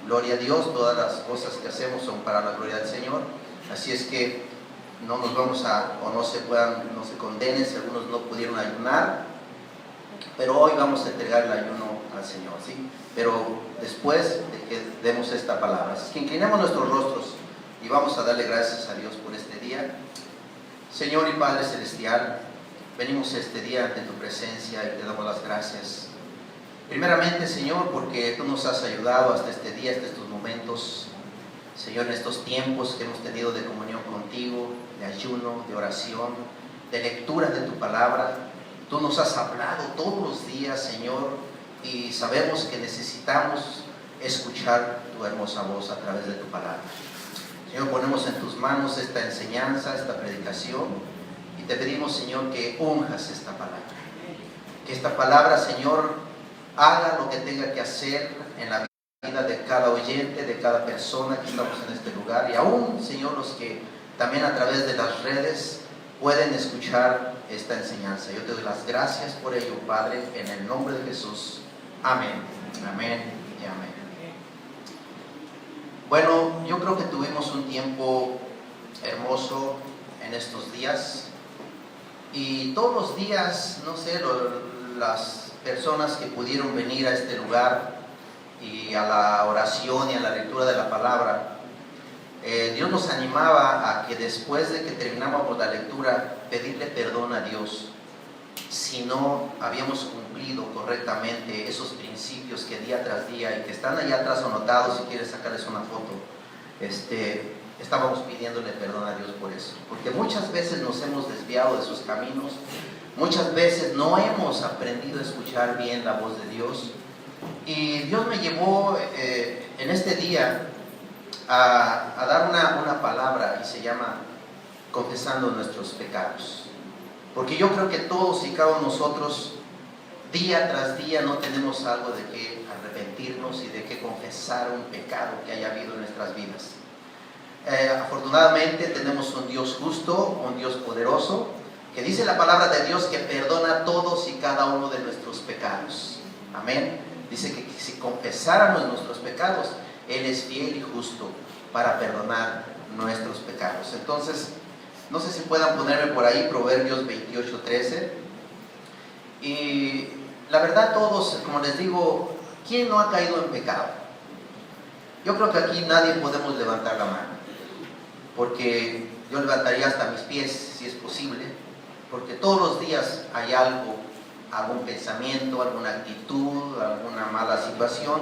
Gloria a Dios, todas las cosas que hacemos son para la gloria del Señor. Así es que no nos vamos a, o no se condenen si algunos no pudieron ayunar, pero hoy vamos a entregar el ayuno al Señor, ¿sí? Pero después de que demos esta palabra. Así que inclinemos nuestros rostros y vamos a darle gracias a Dios por este día. Señor y Padre Celestial, venimos este día ante tu presencia y te damos las gracias. Primeramente, Señor, porque tú nos has ayudado hasta este día, hasta estos momentos, Señor, en estos tiempos que hemos tenido de comunión contigo, de ayuno, de oración, de lectura de tu palabra. Tú nos has hablado todos los días, Señor, y sabemos que necesitamos escuchar tu hermosa voz a través de tu palabra. Señor, ponemos en tus manos esta enseñanza, esta predicación, y te pedimos, Señor, que unjas esta palabra. Que esta palabra, Señor, haga lo que tenga que hacer en la vida de cada oyente, de cada persona que estamos en este lugar, y aún, Señor, los que también a través de las redes pueden escuchar esta enseñanza. Yo te doy las gracias por ello, Padre, en el nombre de Jesús. Amén, amén y amén. Bueno, yo creo que tuvimos un tiempo hermoso en estos días, y todos los días, no sé, las personas que pudieron venir a este lugar y a la oración y a la lectura de la palabra, Dios nos animaba a que después de que terminábamos la lectura, pedirle perdón a Dios si no habíamos cumplido correctamente esos principios que día tras día, y que están allá atrás anotados, si quieres sacarles una foto, estábamos pidiéndole perdón a Dios por eso, porque muchas veces nos hemos desviado de sus caminos, muchas veces no hemos aprendido a escuchar bien la voz de Dios, y Dios me llevó en este día a dar una palabra, y se llama confesando nuestros pecados. Porque yo creo que todos y cada uno de nosotros, día tras día, no tenemos algo de qué arrepentirnos y de qué confesar un pecado que haya habido en nuestras vidas. Afortunadamente tenemos un Dios justo, un Dios poderoso, que dice la palabra de Dios que perdona todos y cada uno de nuestros pecados. Amén. Dice que si confesáramos nuestros pecados, Él es fiel y justo para perdonar nuestros pecados. Entonces, no sé si puedan ponerme por ahí Proverbios 28:13. Y la verdad, todos, como les digo, ¿quién no ha caído en pecado? Yo creo que aquí nadie podemos levantar la mano, porque yo levantaría hasta mis pies si es posible, porque todos los días hay algo, algún pensamiento, alguna actitud, alguna mala situación,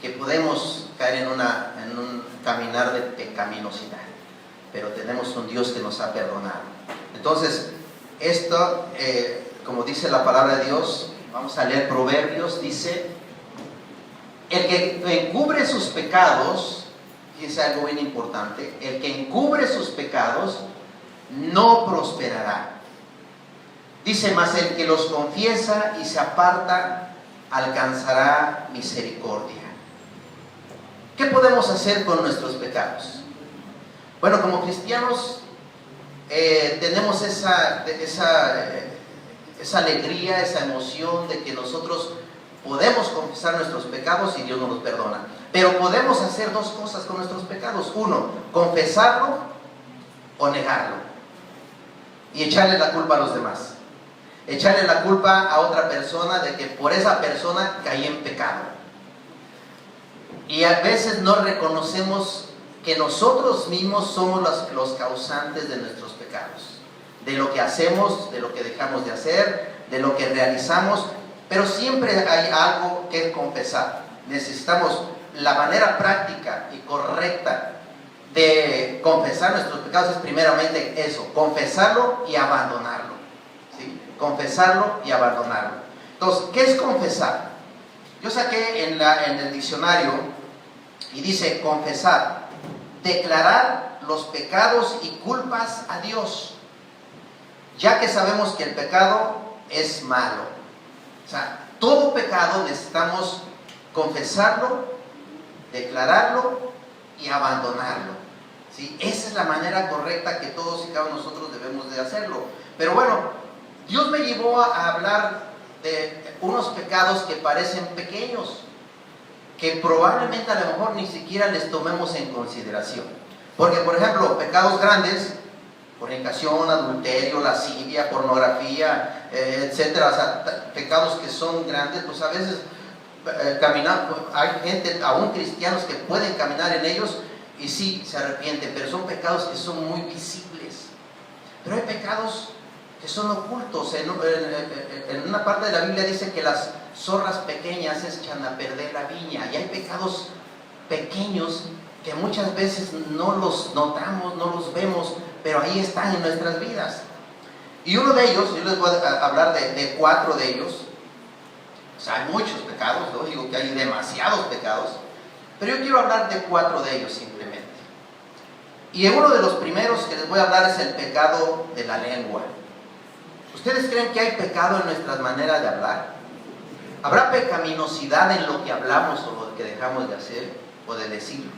que podemos caer en un caminar de pecaminosidad. Pero tenemos un Dios que nos ha perdonado. Entonces, esto, como dice la palabra de Dios, vamos a leer Proverbios, dice: el que encubre sus pecados, fíjense algo bien importante, el que encubre sus pecados no prosperará. Dice: mas el que los confiesa y se aparta alcanzará misericordia. ¿Qué podemos hacer con nuestros pecados? Bueno, como cristianos tenemos esa alegría, esa emoción de que nosotros podemos confesar nuestros pecados y Dios nos los perdona. Pero podemos hacer dos cosas con nuestros pecados. Uno, confesarlo o negarlo, y echarle la culpa a los demás. Echarle la culpa a otra persona de que por esa persona caí en pecado. Y a veces no reconocemos que nosotros mismos somos los causantes de nuestros pecados, de lo que hacemos, de lo que dejamos de hacer, de lo que realizamos, pero siempre hay algo que confesar. Necesitamos la manera práctica y correcta de confesar nuestros pecados, es primeramente eso, confesarlo y abandonarlo, ¿sí? Confesarlo y abandonarlo. Entonces, ¿qué es confesar? Yo saqué en el diccionario y dice: confesar, declarar los pecados y culpas a Dios, ya que sabemos que el pecado es malo. O sea, todo pecado necesitamos confesarlo, declararlo y abandonarlo, ¿sí? Esa es la manera correcta que todos y cada uno de nosotros debemos de hacerlo. Pero bueno, Dios me llevó a hablar de unos pecados que parecen pequeños, que probablemente a lo mejor ni siquiera les tomemos en consideración. Porque, por ejemplo, pecados grandes, fornicación, adulterio, lascivia, pornografía, etcétera, o sea, pecados que son grandes, pues a veces caminar, hay gente, aún cristianos, que pueden caminar en ellos y sí se arrepienten, pero son pecados que son muy visibles. Pero hay pecados que son ocultos. En una parte de la Biblia dice que las zorras pequeñas echan a perder la viña, y hay pecados pequeños que muchas veces no los notamos, no los vemos, pero ahí están en nuestras vidas. Y uno de ellos, yo les voy a hablar de 4 de ellos. O sea, hay muchos pecados, yo digo que hay demasiados pecados, pero yo quiero hablar de 4 de ellos simplemente. Y uno de los primeros que les voy a hablar es el pecado de la lengua. ¿Ustedes creen que hay pecado en nuestras maneras de hablar? ¿Habrá pecaminosidad en lo que hablamos o lo que dejamos de hacer o de decir?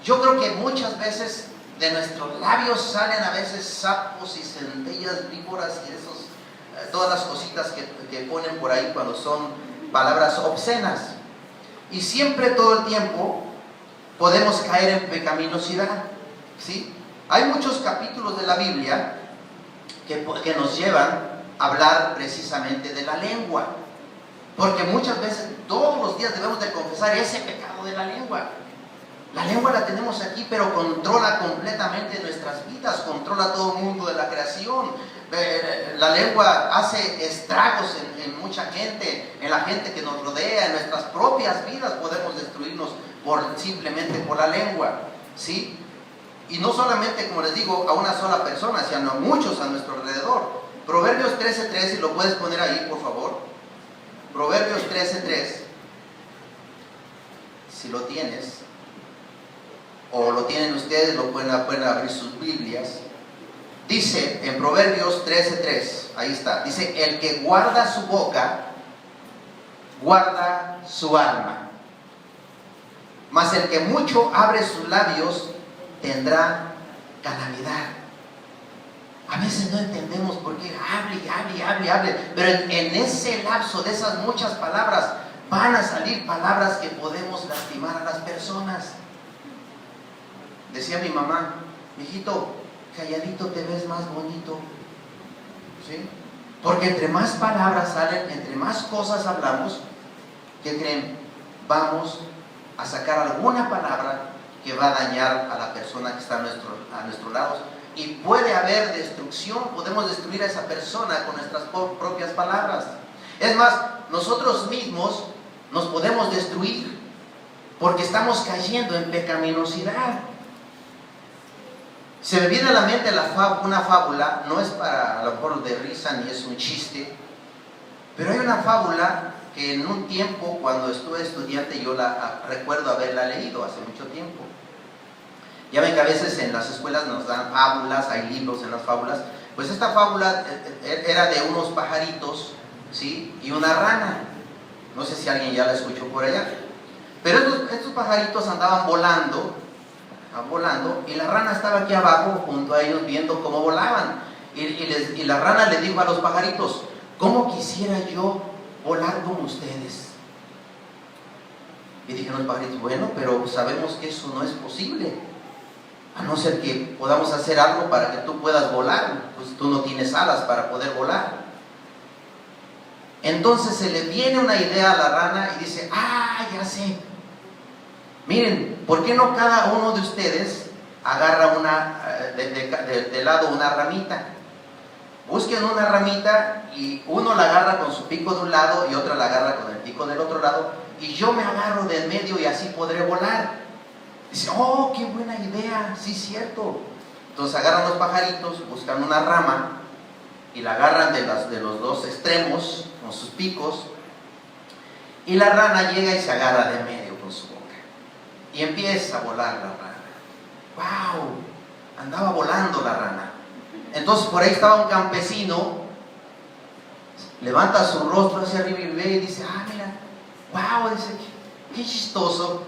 Yo creo que muchas veces de nuestros labios salen a veces sapos y centellas, víboras y esos, todas las cositas que ponen por ahí cuando son palabras obscenas. Y siempre, todo el tiempo, podemos caer en pecaminosidad, ¿sí? Hay muchos capítulos de la Biblia que nos llevan a hablar precisamente de la lengua, porque muchas veces, todos los días debemos de confesar ese pecado de la lengua. La lengua la tenemos aquí, pero controla completamente nuestras vidas, controla todo el mundo de la creación. La lengua hace estragos en mucha gente, en la gente que nos rodea, en nuestras propias vidas podemos destruirnos simplemente por la lengua, ¿sí? Y no solamente, como les digo, a una sola persona, sino a muchos a nuestro alrededor. Proverbios 13:3, si lo puedes poner ahí, por favor. Proverbios 13:3, si lo tienes, o lo tienen ustedes, lo pueden abrir sus Biblias. Dice en Proverbios 13:3, ahí está, dice: el que guarda su boca, guarda su alma, mas el que mucho abre sus labios, tendrá calamidad. A veces no entendemos por qué hable, pero en ese lapso de esas muchas palabras van a salir palabras que podemos lastimar a las personas. Decía mi mamá: mijito, calladito te ves más bonito, ¿sí? Porque entre más palabras salen, entre más cosas hablamos, ¿qué creen? Vamos a sacar alguna palabra que va a dañar a la persona que está a nuestro lado, y puede haber destrucción. Podemos destruir a esa persona con nuestras propias palabras. Es más, nosotros mismos nos podemos destruir porque estamos cayendo en pecaminosidad. Se me viene a la mente una fábula, no es para a lo mejor de risa ni es un chiste, pero hay una fábula que en un tiempo, cuando estuve estudiante, yo recuerdo haberla leído hace mucho tiempo. Ya ven que a veces en las escuelas nos dan fábulas, hay libros en las fábulas. Pues esta fábula era de unos pajaritos, ¿sí? Y una rana. No sé si alguien ya la escuchó por allá. Pero estos pajaritos andaban volando, y la rana estaba aquí abajo junto a ellos viendo cómo volaban. Y la rana le dijo a los pajaritos: ¿cómo quisiera yo volar como ustedes? Y dijeron los pajaritos: bueno, pero sabemos que eso no es posible, a no ser que podamos hacer algo para que tú puedas volar, pues tú no tienes alas para poder volar. Entonces se le viene una idea a la rana y dice: ya sé, miren, ¿por qué no cada uno de ustedes agarra de lado una ramita? Busquen una ramita y uno la agarra con su pico de un lado y otra la agarra con el pico del otro lado, y yo me agarro del medio y así podré volar. Dice: oh, qué buena idea, sí, cierto. Entonces agarran los pajaritos, buscan una rama y la agarran de los dos extremos con sus picos, y la rana llega y se agarra de medio con su boca y empieza a volar la rana. ¡Wow! Andaba volando la rana. Entonces por ahí estaba un campesino, levanta su rostro hacia arriba y ve y dice: mira, ¡wow! Dice: qué chistoso.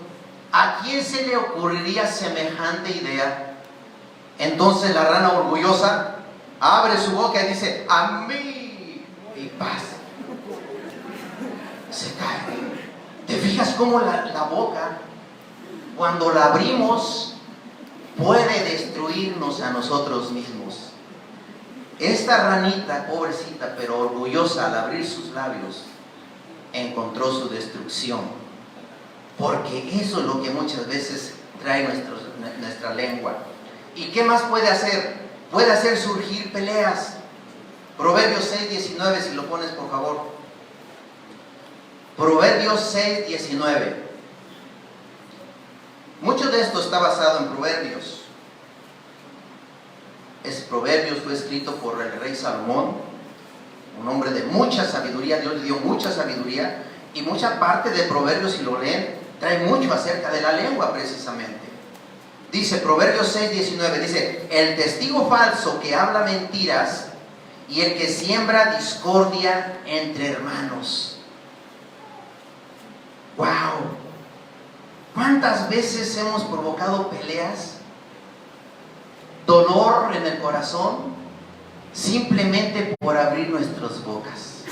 ¿A quién se le ocurriría semejante idea? Entonces la rana, orgullosa, abre su boca y dice: ¡a mí! Y pasa, se cae. ¿Te fijas cómo la boca, cuando la abrimos, puede destruirnos a nosotros mismos? Esta ranita, pobrecita, pero orgullosa, al abrir sus labios, encontró su destrucción. Porque eso es lo que muchas veces trae nuestra lengua. ¿Y qué más puede hacer? Puede hacer surgir peleas. Proverbios 6:19, si lo pones por favor. Proverbios 6:19. Mucho de esto está basado en Proverbios. Proverbios fue escrito por el rey Salomón, un hombre de mucha sabiduría. Dios le dio mucha sabiduría, y mucha parte de Proverbios, si lo leen, trae mucho acerca de la lengua precisamente. Dice Proverbios 6:19, dice: el testigo falso que habla mentiras y el que siembra discordia entre hermanos. ¡Wow! ¿Cuántas veces hemos provocado peleas, dolor en el corazón, simplemente por abrir nuestras bocas?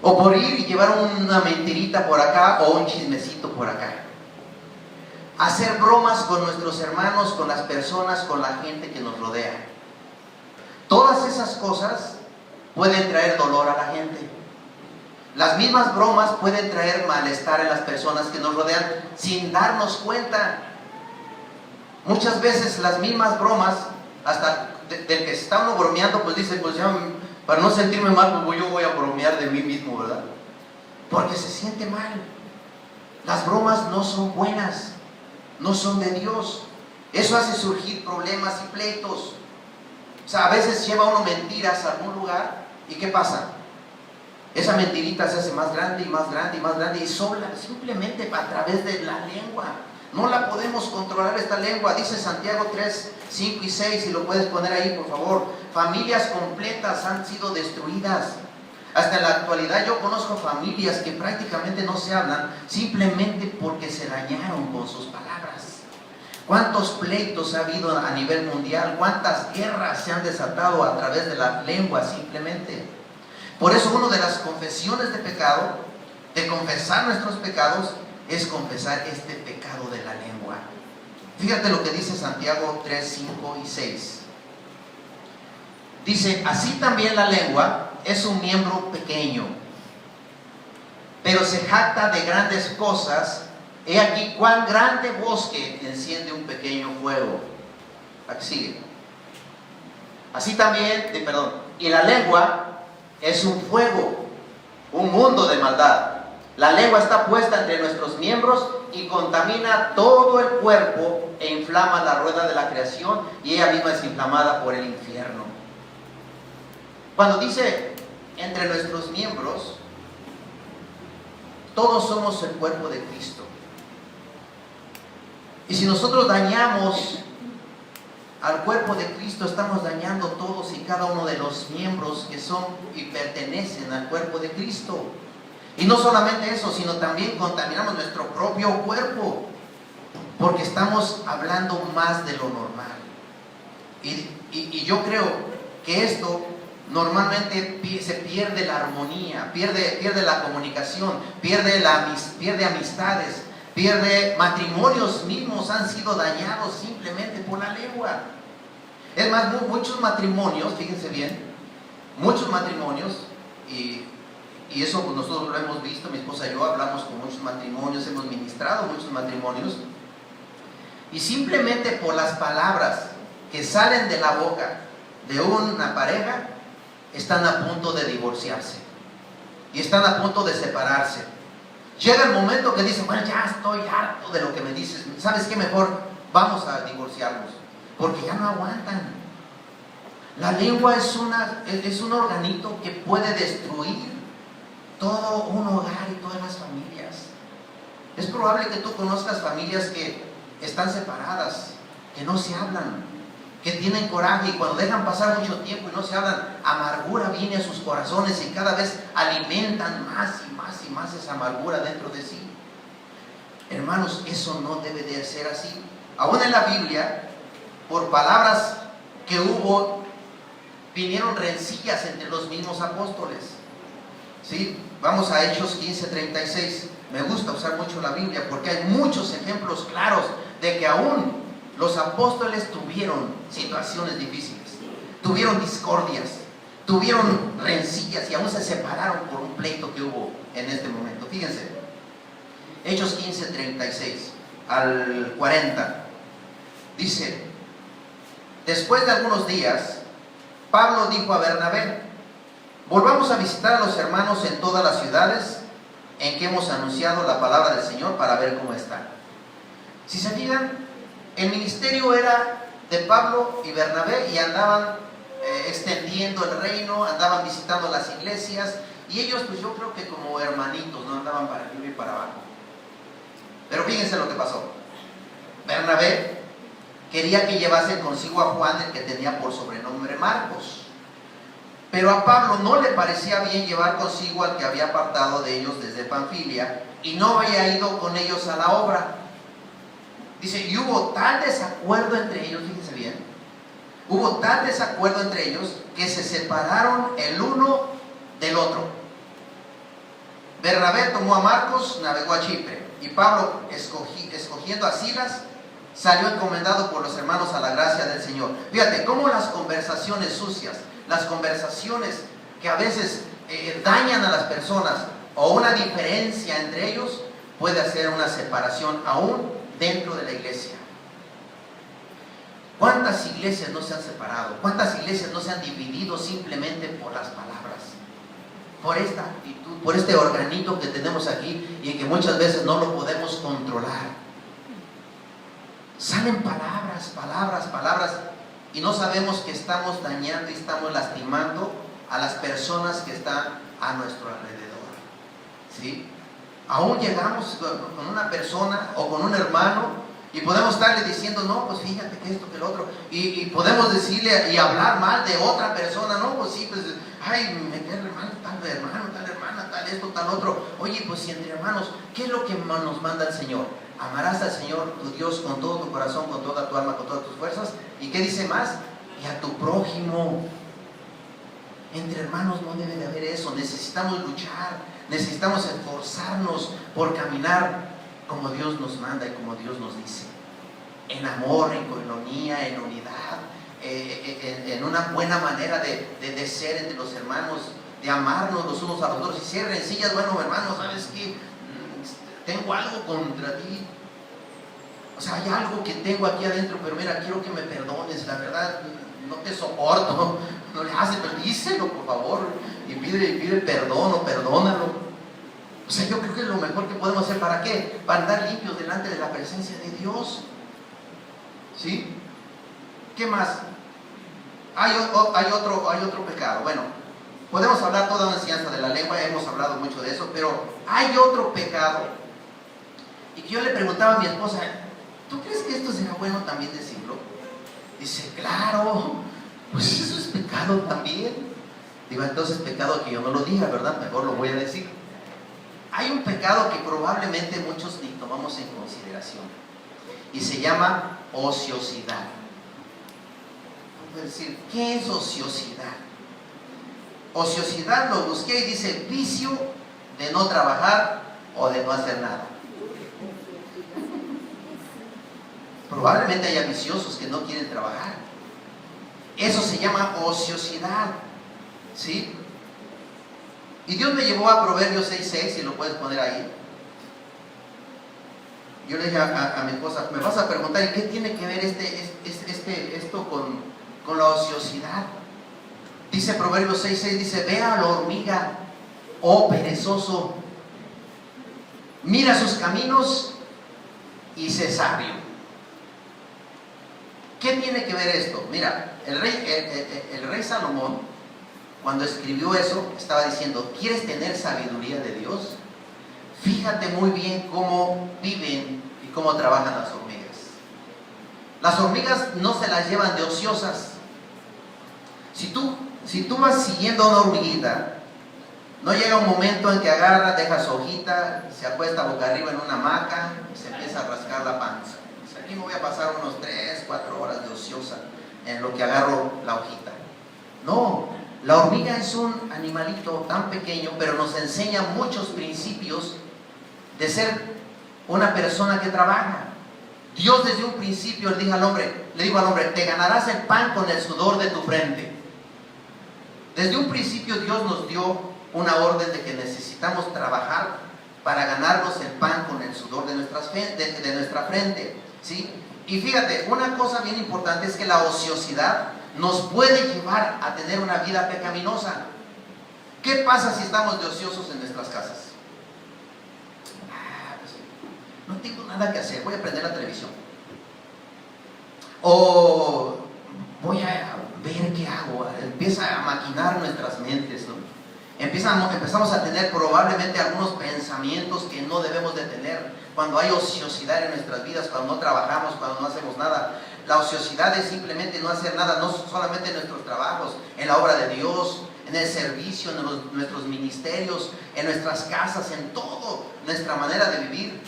O por ir y llevar una mentirita por acá o un chismecito por acá. Hacer bromas con nuestros hermanos, con las personas, con la gente que nos rodea. Todas esas cosas pueden traer dolor a la gente. Las mismas bromas pueden traer malestar en las personas que nos rodean sin darnos cuenta. Muchas veces las mismas bromas, hasta del que está uno bromeando, pues dice, pues ya, para no sentirme mal, pues yo voy a bromear de mí mismo, ¿verdad? Porque se siente mal. Las bromas no son buenas, no son de Dios. Eso hace surgir problemas y pleitos. O sea, a veces lleva uno mentiras a algún lugar, ¿y qué pasa? Esa mentirita se hace más grande y más grande y más grande, y sola, simplemente a través de la lengua. No la podemos controlar esta lengua. Dice Santiago 3, 5 y 6, si lo puedes poner ahí por favor. Familias completas han sido destruidas. Hasta en la actualidad yo conozco familias que prácticamente no se hablan, simplemente porque se dañaron con sus palabras. ¿Cuántos pleitos ha habido a nivel mundial? ¿Cuántas guerras se han desatado a través de la lengua simplemente? Por eso una de las confesiones de pecado, de confesar nuestros pecados, es confesar este pecado de la lengua. Fíjate lo que dice Santiago 3, 5 y 6. Dice: así también la lengua es un miembro pequeño, pero se jacta de grandes cosas. He aquí cuán grande bosque enciende un pequeño fuego. Aquí sigue. Así también, y la lengua es un fuego, un mundo de maldad. La lengua está puesta entre nuestros miembros y contamina todo el cuerpo e inflama la rueda de la creación, y ella misma es inflamada por el infierno. Cuando dice entre nuestros miembros, todos somos el cuerpo de Cristo. Y si nosotros dañamos al cuerpo de Cristo, estamos dañando todos y cada uno de los miembros que son y pertenecen al cuerpo de Cristo. Y no solamente eso, sino también contaminamos nuestro propio cuerpo, porque estamos hablando más de lo normal. Y yo creo que esto normalmente se pierde la armonía, pierde la comunicación, pierde amistades, matrimonios mismos han sido dañados simplemente por la lengua. Es más, muchos matrimonios, fíjense bien, muchos matrimonios, y eso pues nosotros lo hemos visto, mi esposa y yo hablamos con muchos matrimonios, hemos ministrado muchos matrimonios, y simplemente por las palabras que salen de la boca de una pareja, están a punto de divorciarse, y están a punto de separarse. Llega el momento que dicen, bueno, ya estoy harto de lo que me dices, ¿sabes qué? Mejor vamos a divorciarnos, porque ya no aguantan. La lengua es un organito que puede destruir todo un hogar y todas las familias. Es probable que tú conozcas familias que están separadas, que no se hablan, que tienen coraje, y cuando dejan pasar mucho tiempo y no se hablan, amargura viene a sus corazones y cada vez alimentan más y más y más esa amargura dentro de sí. Hermanos, eso no debe de ser así. Aún en la Biblia, por palabras que hubo, vinieron rencillas entre los mismos apóstoles, ¿sí? Vamos a Hechos 15:36. Me gusta usar mucho la Biblia porque hay muchos ejemplos claros de que aún los apóstoles tuvieron situaciones difíciles, tuvieron discordias, tuvieron rencillas y aún se separaron por un pleito que hubo en este momento. Fíjense, Hechos 15:36 al 40. Dice: después de algunos días, Pablo dijo a Bernabé: volvamos a visitar a los hermanos en todas las ciudades en que hemos anunciado la palabra del Señor para ver cómo están. Si se fijan, el ministerio era de Pablo y Bernabé y andaban extendiendo el reino, andaban visitando las iglesias y ellos, pues yo creo que como hermanitos, no andaban para arriba y para abajo. Pero fíjense lo que pasó. Bernabé quería que llevasen consigo a Juan, el que tenía por sobrenombre Marcos. Pero a Pablo no le parecía bien llevar consigo al que había apartado de ellos desde Panfilia y no había ido con ellos a la obra. Dice, y hubo tal desacuerdo entre ellos, fíjense bien, hubo tal desacuerdo entre ellos que se separaron el uno del otro. Bernabé tomó a Marcos, navegó a Chipre, y Pablo, escogiendo a Silas, salió encomendado por los hermanos a la gracia del Señor. Fíjate cómo las conversaciones sucias, las conversaciones que a veces dañan a las personas o una diferencia entre ellos puede hacer una separación aún dentro de la iglesia. ¿Cuántas iglesias no se han separado? ¿Cuántas iglesias no se han dividido simplemente por las palabras? Por esta actitud, por este organito que tenemos aquí y que muchas veces no lo podemos controlar. Salen palabras, palabras, palabras y no sabemos que estamos dañando y estamos lastimando a las personas que están a nuestro alrededor. ¿Sí? Aún llegamos con una persona o con un hermano y podemos estarle diciendo, no, pues fíjate que esto, que lo otro, y podemos decirle y hablar mal de otra persona, no, pues sí, pues, ay, me cae mal tal hermano, tal hermana, tal esto, tal otro. Oye, pues si entre hermanos, ¿qué es lo que nos manda el Señor? Amarás al Señor tu Dios con todo tu corazón, con toda tu alma, con todas tus fuerzas. ¿Y qué dice más? Y a tu prójimo. Entre hermanos no debe de haber eso. Necesitamos luchar, necesitamos esforzarnos por caminar como Dios nos manda y como Dios nos dice, en amor, en coinonía, en unidad, en una buena manera de ser entre los hermanos, de amarnos los unos a los otros. Y si hay rencillas, bueno, hermano, ¿sabes qué? Tengo algo contra ti. O sea, hay algo que tengo aquí adentro, pero mira, quiero que me perdones. La verdad, no te soporto. No le haces, pero díselo, por favor. Y pide perdón o perdónalo. O sea, yo creo que es lo mejor que podemos hacer. ¿Para qué? Para andar limpios delante de la presencia de Dios. ¿Sí? ¿Qué más? Hay otro pecado. Bueno, podemos hablar toda una enseñanza de la lengua, hemos hablado mucho de eso, pero hay otro pecado. Y que yo le preguntaba a mi esposa, ¿tú crees que esto será bueno también decirlo? Dice, claro, pues eso es pecado también. Digo, entonces pecado que yo no lo diga, ¿verdad? Mejor lo voy a decir. Hay un pecado que probablemente muchos ni tomamos en consideración y se llama ociosidad. Vamos a decir, ¿qué es ociosidad? Ociosidad lo busqué y dice vicio de no trabajar o de no hacer nada. Probablemente haya viciosos que no quieren trabajar. Eso se llama ociosidad. ¿Sí? Y Dios me llevó a Proverbios 6:6, si lo puedes poner ahí. Yo le dije a mi esposa, me vas a preguntar, ¿y qué tiene que ver esto con la ociosidad? Dice Proverbios 6:6, dice, ve a la hormiga, oh perezoso, mira sus caminos y sé sabio. ¿Qué tiene que ver esto? Mira, el rey Salomón, cuando escribió eso, estaba diciendo, ¿quieres tener sabiduría de Dios? Fíjate muy bien cómo viven y cómo trabajan las hormigas. Las hormigas no se las llevan de ociosas. Si tú vas siguiendo a una hormiguita, no llega un momento en que agarra, deja su hojita, se acuesta boca arriba en una hamaca y se empieza a rascar la panza. Dice, aquí me voy a pasar unos 3-4 horas de ociosa en lo que agarro la hojita. No, la hormiga es un animalito tan pequeño, pero nos enseña muchos principios de ser una persona que trabaja. Dios desde un principio le dijo al hombre, te ganarás el pan con el sudor de tu frente. Desde un principio Dios nos dio una orden de que necesitamos trabajar para ganarnos el pan con el sudor de nuestra frente, ¿sí? Y fíjate, una cosa bien importante es que la ociosidad nos puede llevar a tener una vida pecaminosa. ¿Qué pasa si estamos de ociosos en nuestras casas? Pues, no tengo nada que hacer, voy a prender la televisión. O voy a ver qué hago. Empieza a maquinar nuestras mentes, ¿no? Empezamos a tener probablemente algunos pensamientos que no debemos de tener cuando hay ociosidad en nuestras vidas, cuando no trabajamos, cuando no hacemos nada. La ociosidad es simplemente no hacer nada, no solamente en nuestros trabajos, en la obra de Dios, en el servicio, en nuestros ministerios, en nuestras casas, en todo, nuestra manera de vivir.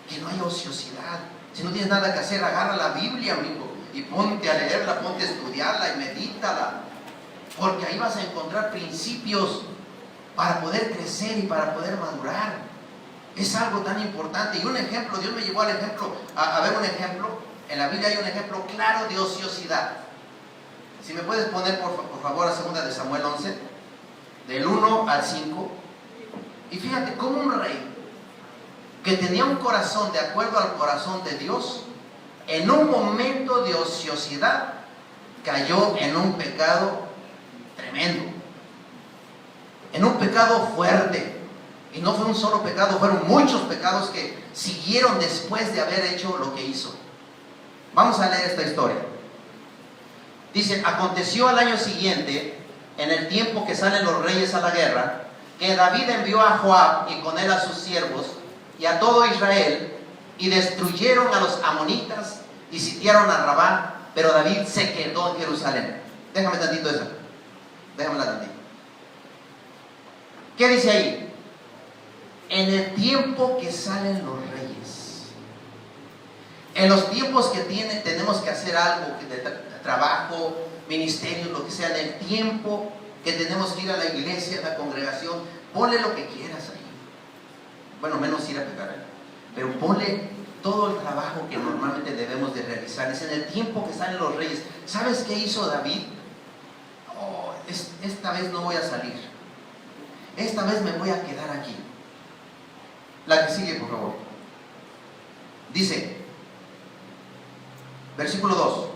Que no haya ociosidad. Si no tienes nada que hacer, agarra la Biblia, amigo, y ponte a leerla, ponte a estudiarla y medítala. Porque ahí vas a encontrar principios para poder crecer y para poder madurar. Es algo tan importante. Y un ejemplo, Dios me llevó al ejemplo, a ver un ejemplo. En la Biblia hay un ejemplo claro de ociosidad. Si me puedes poner por favor a 2 de Samuel 11, del 1 al 5. Y fíjate cómo un rey que tenía un corazón de acuerdo al corazón de Dios, en un momento de ociosidad, cayó en un pecado tremendo, en un pecado fuerte. Y no fue un solo pecado, fueron muchos pecados que siguieron después de haber hecho lo que hizo. Vamos a leer esta historia. Dice: aconteció al año siguiente, en el tiempo que salen los reyes a la guerra, que David envió a Joab y con él a sus siervos y a todo Israel, y destruyeron a los amonitas y sitiaron a Rabá, pero David se quedó en Jerusalén. Déjame tantito esa. Déjamela tantito. ¿Qué dice ahí? En el tiempo que salen los reyes. En los tiempos que tenemos que hacer algo de trabajo, ministerio, lo que sea, en el tiempo que tenemos que ir a la iglesia, a la congregación, ponle lo que quieras ahí. Bueno, menos ir a pecar, pero ponle todo el trabajo que normalmente debemos de realizar. Es en el tiempo que salen los reyes. ¿Sabes qué hizo David? Esta vez no voy a salir. Esta vez me voy a quedar aquí. La que sigue, por favor. Dice, versículo 2.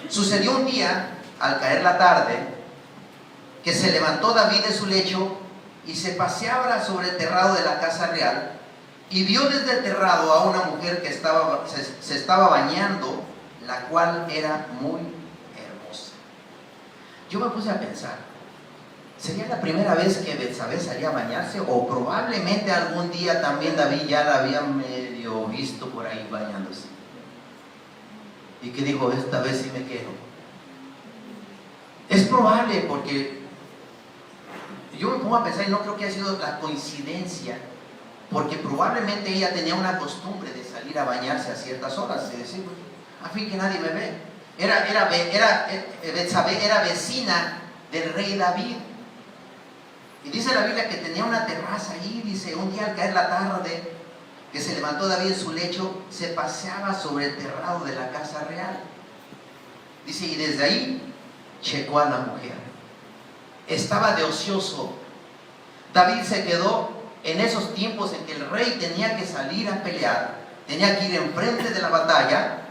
Sucedió un día, al caer la tarde, que se levantó David de su lecho y se paseaba sobre el terrado de la casa real, y vio desde el terrado a una mujer que se estaba bañando, la cual era muy hermosa. Yo me puse a pensar, ¿sería la primera vez que Betsabé salía a bañarse? O probablemente algún día también David ya la había medio visto por ahí bañándose. Y que dijo, esta vez sí me quedo. Es probable, porque yo me pongo a pensar y no creo que haya sido la coincidencia, porque probablemente ella tenía una costumbre de salir a bañarse a ciertas horas, es decir, a fin que nadie me ve. Betsabé era vecina del rey David. Y dice la Biblia que tenía una terraza ahí. Dice, un día al caer la tarde, que se levantó David en su lecho, se paseaba sobre el terrado de la casa real. Dice, y desde ahí checó a la mujer. Estaba de ocioso. David se quedó en esos tiempos en que el rey tenía que salir a pelear, tenía que ir enfrente de la batalla.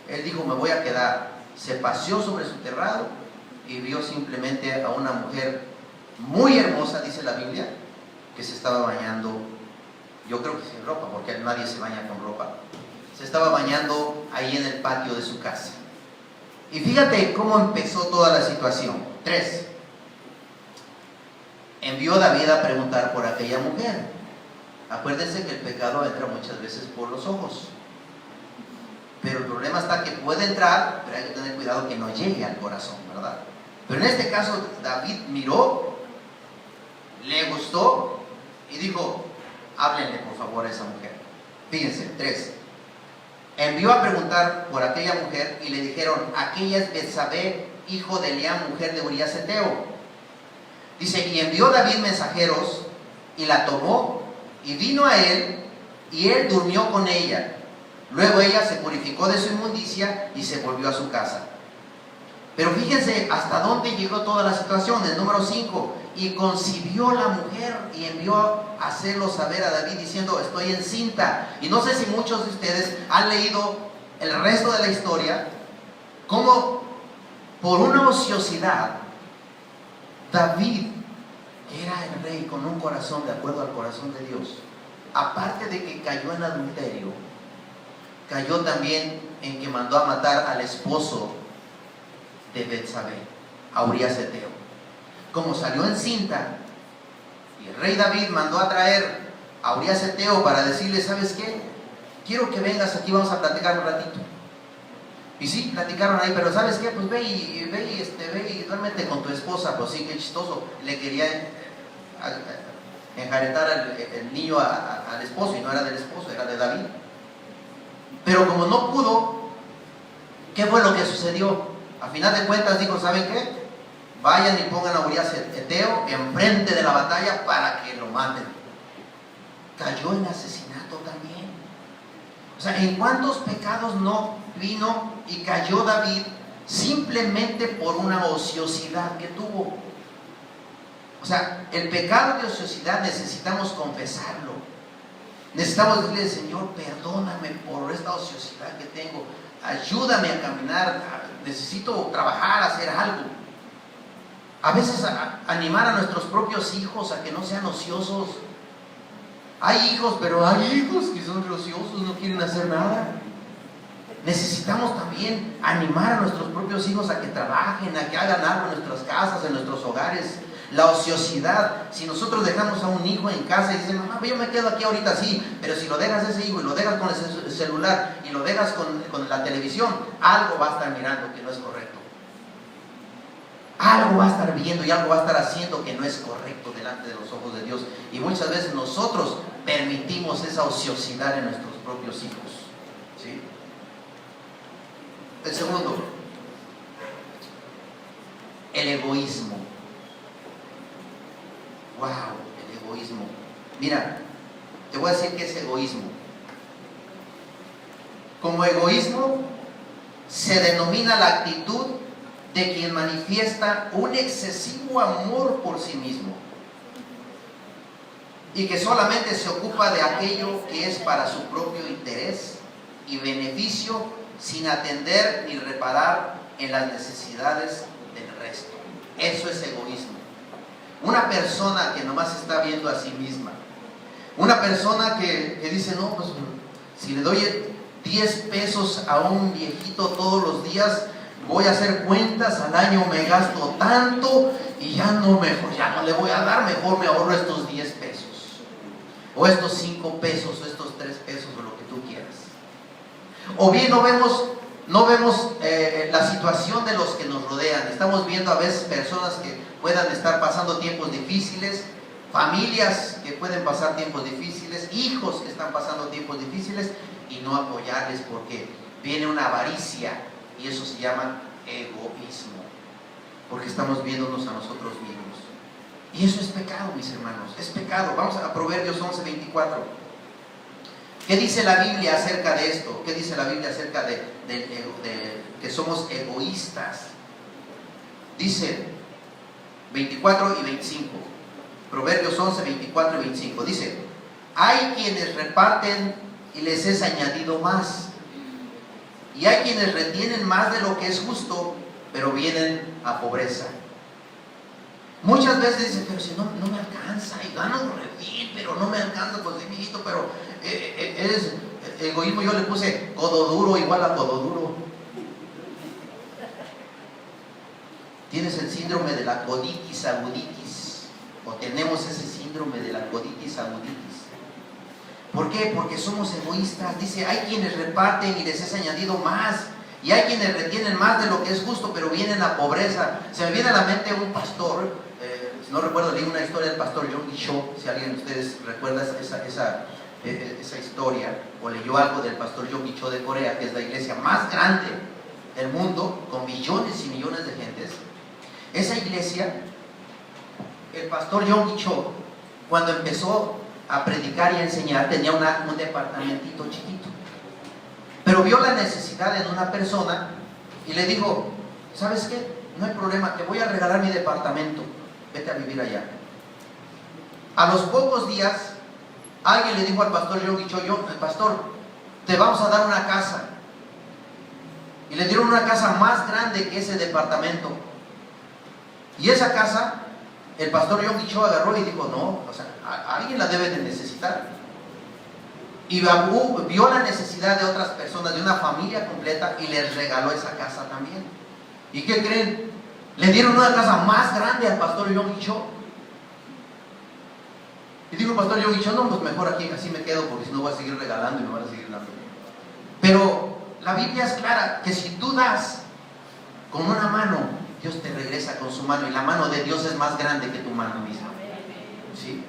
Él dijo, me voy a quedar. Se paseó sobre su terrado y vio simplemente a una mujer muy hermosa, dice la Biblia, que se estaba bañando. Yo creo que sin ropa, porque nadie se baña con ropa. Se estaba bañando ahí en el patio de su casa. Y fíjate cómo empezó toda la situación. 3. Envió David a preguntar por aquella mujer. Acuérdense que el pecado entra muchas veces por los ojos. Pero el problema está que puede entrar, pero hay que tener cuidado que no llegue al corazón, ¿verdad? Pero en este caso David miró, le gustó y dijo, háblenle por favor a esa mujer. Fíjense, 3. Envió a preguntar por aquella mujer y le dijeron, aquella es Betsabé, hijo de Eliam, mujer de Urías Eteo. Dice, y envió David mensajeros, y la tomó, y vino a él, y él durmió con ella. Luego ella se purificó de su inmundicia, y se volvió a su casa. Pero fíjense hasta dónde llegó toda la situación. El número 5, y concibió la mujer, y envió a hacerlo saber a David, diciendo, estoy encinta. Y no sé si muchos de ustedes han leído el resto de la historia, como por una ociosidad, David, que era el rey con un corazón de acuerdo al corazón de Dios, aparte de que cayó en adulterio, cayó también en que mandó a matar al esposo de Betsabé, a Urías Eteo. Como salió encinta, y el rey David mandó a traer a Urías Eteo para decirle, ¿sabes qué? Quiero que vengas aquí, vamos a platicar un ratito. Y sí, platicaron ahí, pero ¿sabes qué? Pues ve y duérmete con tu esposa. Pues sí, qué chistoso. Le quería enjaretar el niño al esposo, y no era del esposo, era de David. Pero como no pudo, ¿qué fue lo que sucedió? A final de cuentas dijo, ¿saben qué? Vayan y pongan a Urías Eteo enfrente de la batalla para que lo maten. Cayó en asesinato también. O sea, ¿en cuántos pecados no vino y cayó David simplemente por una ociosidad que tuvo? O sea, el pecado de ociosidad necesitamos confesarlo. Necesitamos decirle, Señor, perdóname por esta ociosidad que tengo. Ayúdame a caminar. Necesito trabajar, hacer algo. A veces animar a nuestros propios hijos a que no sean ociosos. Hay hijos, pero hay hijos que son ociosos, no quieren hacer nada. Necesitamos también animar a nuestros propios hijos a que trabajen, a que hagan algo en nuestras casas, en nuestros hogares. La ociosidad, si nosotros dejamos a un hijo en casa y dice, mamá, yo me quedo aquí ahorita, sí, pero si lo dejas a ese hijo y lo dejas con el celular y lo dejas con la televisión, algo va a estar mirando que no es correcto. Algo va a estar viendo y algo va a estar haciendo que no es correcto delante de los ojos de Dios. Y muchas veces nosotros permitimos esa ociosidad en nuestros propios hijos, ¿sí? El segundo, el egoísmo. Wow, el egoísmo. Mira, te voy a decir qué es egoísmo. Como egoísmo se denomina la actitud de quien manifiesta un excesivo amor por sí mismo y que solamente se ocupa de aquello que es para su propio interés y beneficio, sin atender ni reparar en las necesidades del resto. Eso es egoísmo. Una persona que nomás está viendo a sí misma. Una persona que dice, no, pues si le doy 10 pesos a un viejito todos los días, voy a hacer cuentas, al año me gasto tanto y ya no le voy a dar, mejor me ahorro estos 10 pesos. O estos 5 pesos, o estos 3 pesos, o lo que tú quieras. O bien no vemos la situación de los que nos rodean. Estamos viendo a veces personas que puedan estar pasando tiempos difíciles, familias que pueden pasar tiempos difíciles, hijos que están pasando tiempos difíciles, y no apoyarles porque viene una avaricia, y eso se llama egoísmo, porque estamos viéndonos a nosotros mismos. Y eso es pecado, mis hermanos, es pecado. Vamos a Proverbios 11:24. ¿Qué dice la Biblia acerca de esto? ¿Qué dice la Biblia acerca de que somos egoístas? Dice 24 y 25. Proverbios 11, 24 y 25. Dice, hay quienes reparten y les es añadido más, y hay quienes retienen más de lo que es justo, pero vienen a pobreza. Muchas veces dicen, pero si no me alcanza, y gano re bien, pero no me alcanza, pues sí, mijito, pero eres egoísmo. Yo le puse codo duro igual a codo duro. Tienes el síndrome de la coditis aguditis, o tenemos ese síndrome de la coditis aguditis. ¿Por qué? Porque somos egoístas. Dice, hay quienes reparten y les es añadido más, y hay quienes retienen más de lo que es justo, pero vienen a pobreza. Se me viene a la mente un pastor, si no recuerdo, leí una historia del pastor Yonggi Cho. Si alguien de ustedes recuerda esa historia, o leyó algo del pastor Yonggi Cho de Corea, que es la iglesia más grande del mundo, con millones y millones de gentes. Esa iglesia el pastor Yonggi Cho, cuando empezó a predicar y a enseñar, tenía un departamentito chiquito. Pero vio la necesidad en una persona y le dijo, ¿sabes qué? No hay problema, te voy a regalar mi departamento, vete a vivir allá. A los pocos días, alguien le dijo al pastor Yonggi Cho, pastor, te vamos a dar una casa. Y le dieron una casa más grande que ese departamento. Y esa casa, el pastor Yonggi Cho agarró y dijo, no, o sea, alguien la debe de necesitar. Y vio la necesidad de otras personas, de una familia completa, y les regaló esa casa también. ¿Y qué creen? Le dieron una casa más grande al pastor Yonggi Cho. Y dijo el pastor Yonggi Cho, no, pues mejor aquí, así me quedo, porque si no voy a seguir regalando y me van a seguir dando. Pero la Biblia es clara, que si tú das con una mano, Dios te regresa con su mano, y la mano de Dios es más grande que tu mano misma. ¿Sí?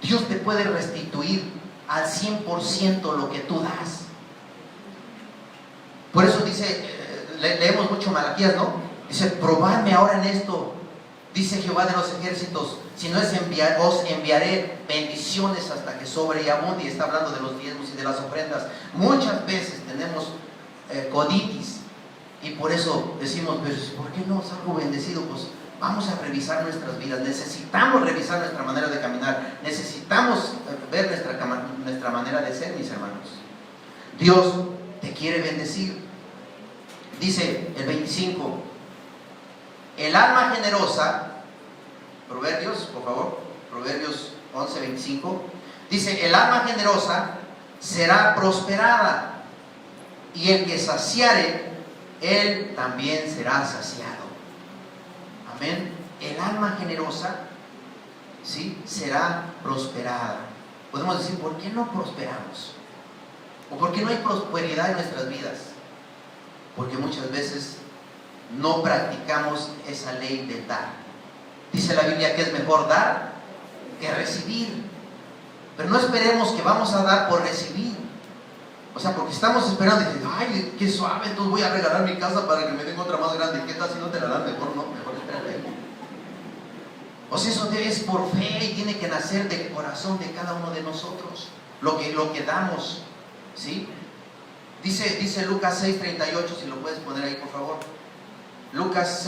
Dios te puede restituir al 100% lo que tú das. Por eso dice, leemos mucho Malaquías, ¿no? Dice, probadme ahora en esto, dice Jehová de los ejércitos, si no os enviaré bendiciones hasta que sobre y abunde. Y está hablando de los diezmos y de las ofrendas. Muchas veces tenemos coditis, y por eso decimos, pues, ¿por qué no salgo bendecido? Pues vamos a revisar nuestras vidas. Necesitamos revisar nuestra manera de caminar. Necesitamos ver nuestra manera de ser, mis hermanos. Dios te quiere bendecir. Dice el 25, el alma generosa, Proverbios, por favor, Proverbios 11:25, dice, el alma generosa será prosperada, y el que saciare, él también será saciado. Amén. El alma generosa, ¿sí?, será prosperada. Podemos decir, ¿por qué no prosperamos? ¿O por qué no hay prosperidad en nuestras vidas? Porque muchas veces no practicamos esa ley del dar. Dice la Biblia que es mejor dar que recibir. Pero no esperemos que vamos a dar por recibir. O sea, porque estamos esperando y dicen, ay, qué suave, entonces voy a regalar mi casa para que me den otra más grande. ¿Qué tal si no te la dan? Mejor no, mejor espérate. O sea, eso es por fe y tiene que nacer del corazón de cada uno de nosotros. Lo que damos, ¿sí? Dice Lucas 6:38, si lo puedes poner ahí, por favor. Lucas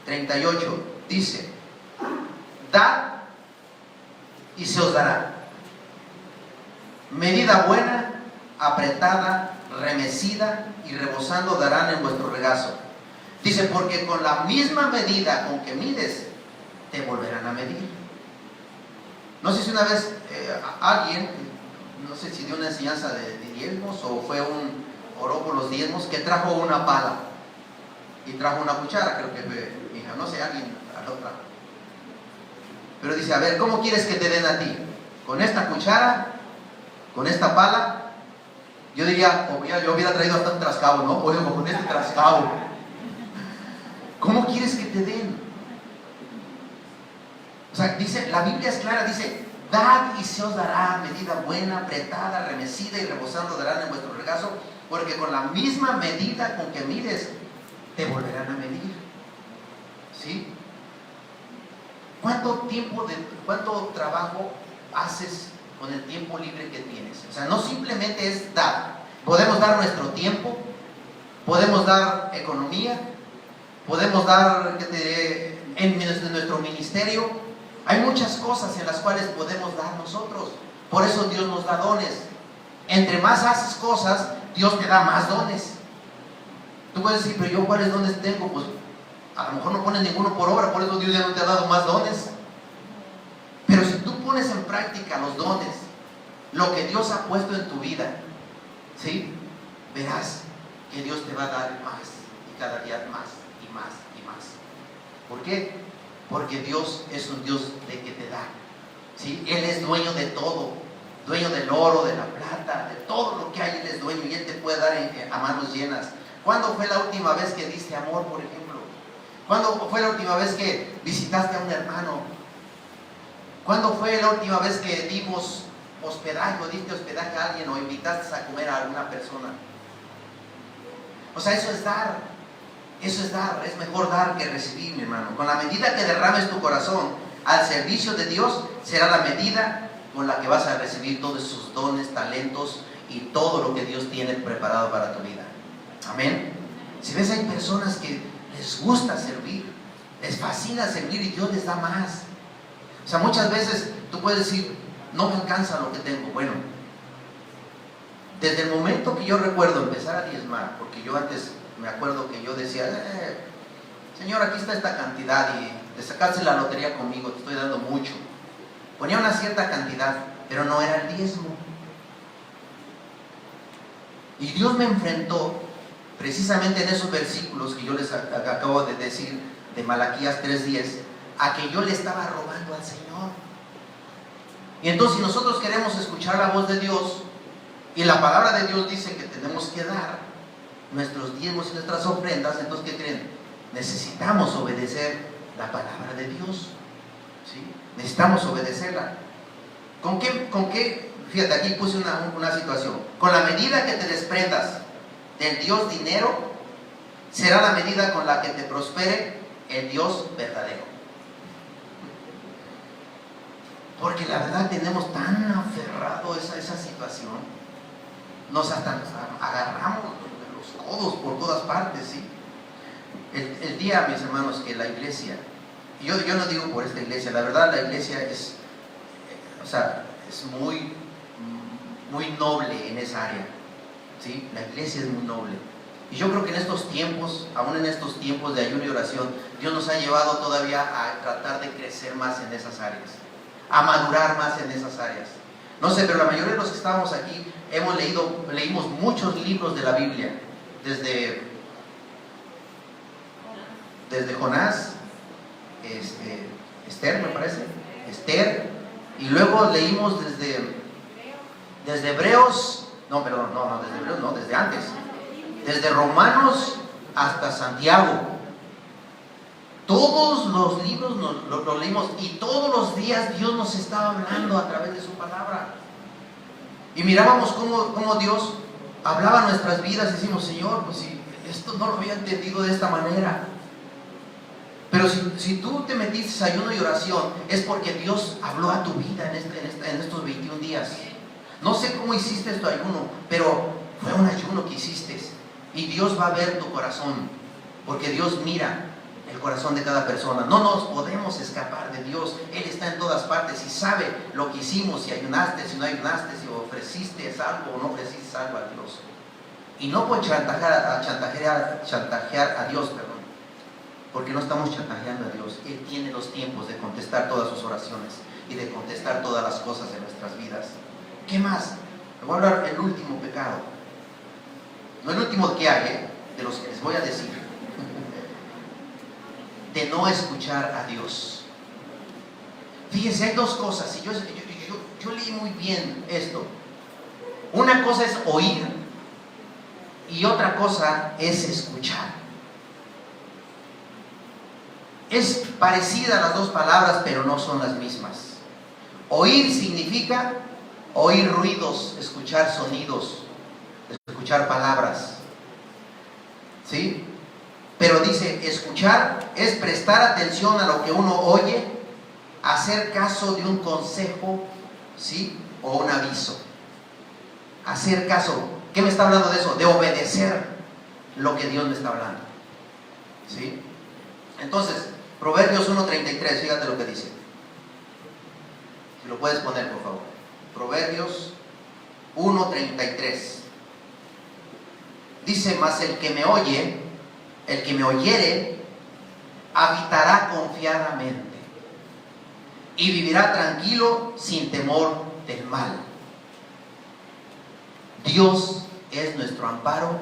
6:38 dice, dad y se os dará. Medida buena, apretada, remecida y rebosando darán en vuestro regazo. Dice, porque con la misma medida con que mides, te volverán a medir. No sé si una vez alguien, no sé si dio una enseñanza de diezmos o oró por los diezmos, que trajo una pala y trajo una cuchara, creo que fue mi hija, no sé, alguien a la otra. Pero dice, a ver, ¿cómo quieres que te den a ti? ¿Con esta cuchara? ¿Con esta pala? Yo diría, yo hubiera traído hasta un trascabo, ¿no? O con este trascabo. ¿Cómo quieres que te den? O sea, dice, la Biblia es clara, dice, dad y se os dará, medida buena, apretada, remecida y rebosando darán en vuestro regazo, porque con la misma medida con que mides, te volverán a medir. ¿Sí? ¿Cuánto trabajo haces con el tiempo libre que tienes? O sea, no simplemente es dar. Podemos dar nuestro tiempo, podemos dar economía, podemos dar, en nuestro ministerio. Hay muchas cosas en las cuales podemos dar nosotros. Por eso Dios nos da dones. Entre más haces cosas, Dios te da más dones. Tú puedes decir, pero yo ¿cuáles dones tengo? Pues a lo mejor no pones ninguno por obra, por eso Dios ya no te ha dado más dones. Pero si tú pones en práctica los dones, lo que Dios ha puesto en tu vida, ¿sí?, verás que Dios te va a dar más, y cada día más, y más, y más. ¿Por qué? Porque Dios es un Dios de que te da, ¿sí? Él es dueño de todo, dueño del oro, de la plata, de todo lo que hay. Él es dueño y Él te puede dar a manos llenas. ¿Cuándo fue la última vez que diste amor, por ejemplo? ¿Cuándo fue la última vez que visitaste a un hermano? ¿Cuándo fue la última vez que dimos hospedaje o diste hospedaje a alguien o invitaste a comer a alguna persona? O sea, eso es dar. Eso es dar, es mejor dar que recibir, mi hermano. Con la medida que derrames tu corazón al servicio de Dios, será la medida con la que vas a recibir todos sus dones, talentos y todo lo que Dios tiene preparado para tu vida. Amén. Si ves, hay personas que les gusta servir, les fascina servir y Dios les da más. O sea, muchas veces tú puedes decir, no me alcanza lo que tengo. Bueno, desde el momento que yo recuerdo empezar a diezmar, porque yo antes me acuerdo que yo decía, Señor, aquí está esta cantidad y de sacarse la lotería conmigo te estoy dando mucho. Ponía una cierta cantidad, pero no era el diezmo. Y Dios me enfrentó precisamente en esos versículos que yo les acabo de decir, de Malaquías 3:10, a que yo le estaba robando al Señor. Y entonces, si nosotros queremos escuchar la voz de Dios, y la palabra de Dios dice que tenemos que dar nuestros diezmos y nuestras ofrendas, entonces, ¿qué creen? Necesitamos obedecer la palabra de Dios, ¿sí? Necesitamos obedecerla. ¿Con qué? Fíjate, aquí puse una situación. Con la medida que te desprendas del Dios dinero, será la medida con la que te prospere el Dios verdadero. Porque la verdad tenemos tan aferrado esa situación, nos agarramos de los codos por todas partes, ¿sí? El día, mis hermanos, que la iglesia, yo no digo por esta iglesia, la verdad la iglesia es muy noble en esa área, ¿sí? La iglesia es muy noble. Y yo creo que en estos tiempos, aún en estos tiempos de ayuno y oración, Dios nos ha llevado todavía a tratar de crecer más en esas áreas, a madurar más en esas áreas. No sé, pero la mayoría de los que estábamos aquí leímos muchos libros de la Biblia, desde Jonás, Esther, me parece, y luego leímos desde Hebreos, desde antes, desde Romanos hasta Santiago. Todos los libros los leímos y todos los días Dios nos estaba hablando a través de su palabra. Y mirábamos cómo Dios hablaba a nuestras vidas y decimos, Señor, pues si esto no lo había entendido de esta manera. Pero si tú te metiste a ayuno y oración, es porque Dios habló a tu vida en estos 21 días. No sé cómo hiciste tu ayuno, pero fue un ayuno que hiciste. Y Dios va a ver tu corazón, porque Dios mira el corazón de cada persona. No nos podemos escapar de Dios. Él está en todas partes y sabe lo que hicimos, si ayunaste, si no ayunaste, si ofreciste algo o no ofreciste algo a Dios. Y no por chantajear a Dios, porque no estamos chantajeando a Dios. Él tiene los tiempos de contestar todas sus oraciones y de contestar todas las cosas de nuestras vidas. ¿Qué más? Le voy a hablar del último pecado. No el último que hay, de los que les voy a decir. De no escuchar a Dios. Fíjense, hay dos cosas. Y yo leí muy bien esto. Una cosa es oír y otra cosa es escuchar. Es parecida a las dos palabras, pero no son las mismas. Oír significa oír ruidos, escuchar sonidos, escuchar palabras, ¿sí? Pero dice, escuchar es prestar atención a lo que uno oye, hacer caso de un consejo, ¿sí? O un aviso. Hacer caso. ¿Qué me está hablando de eso? De obedecer lo que Dios me está hablando, ¿sí? Entonces, Proverbios 1:33, fíjate lo que dice. Si lo puedes poner, por favor. Proverbios 1:33. Dice, mas el que me oyere, habitará confiadamente y vivirá tranquilo sin temor del mal. Dios es nuestro amparo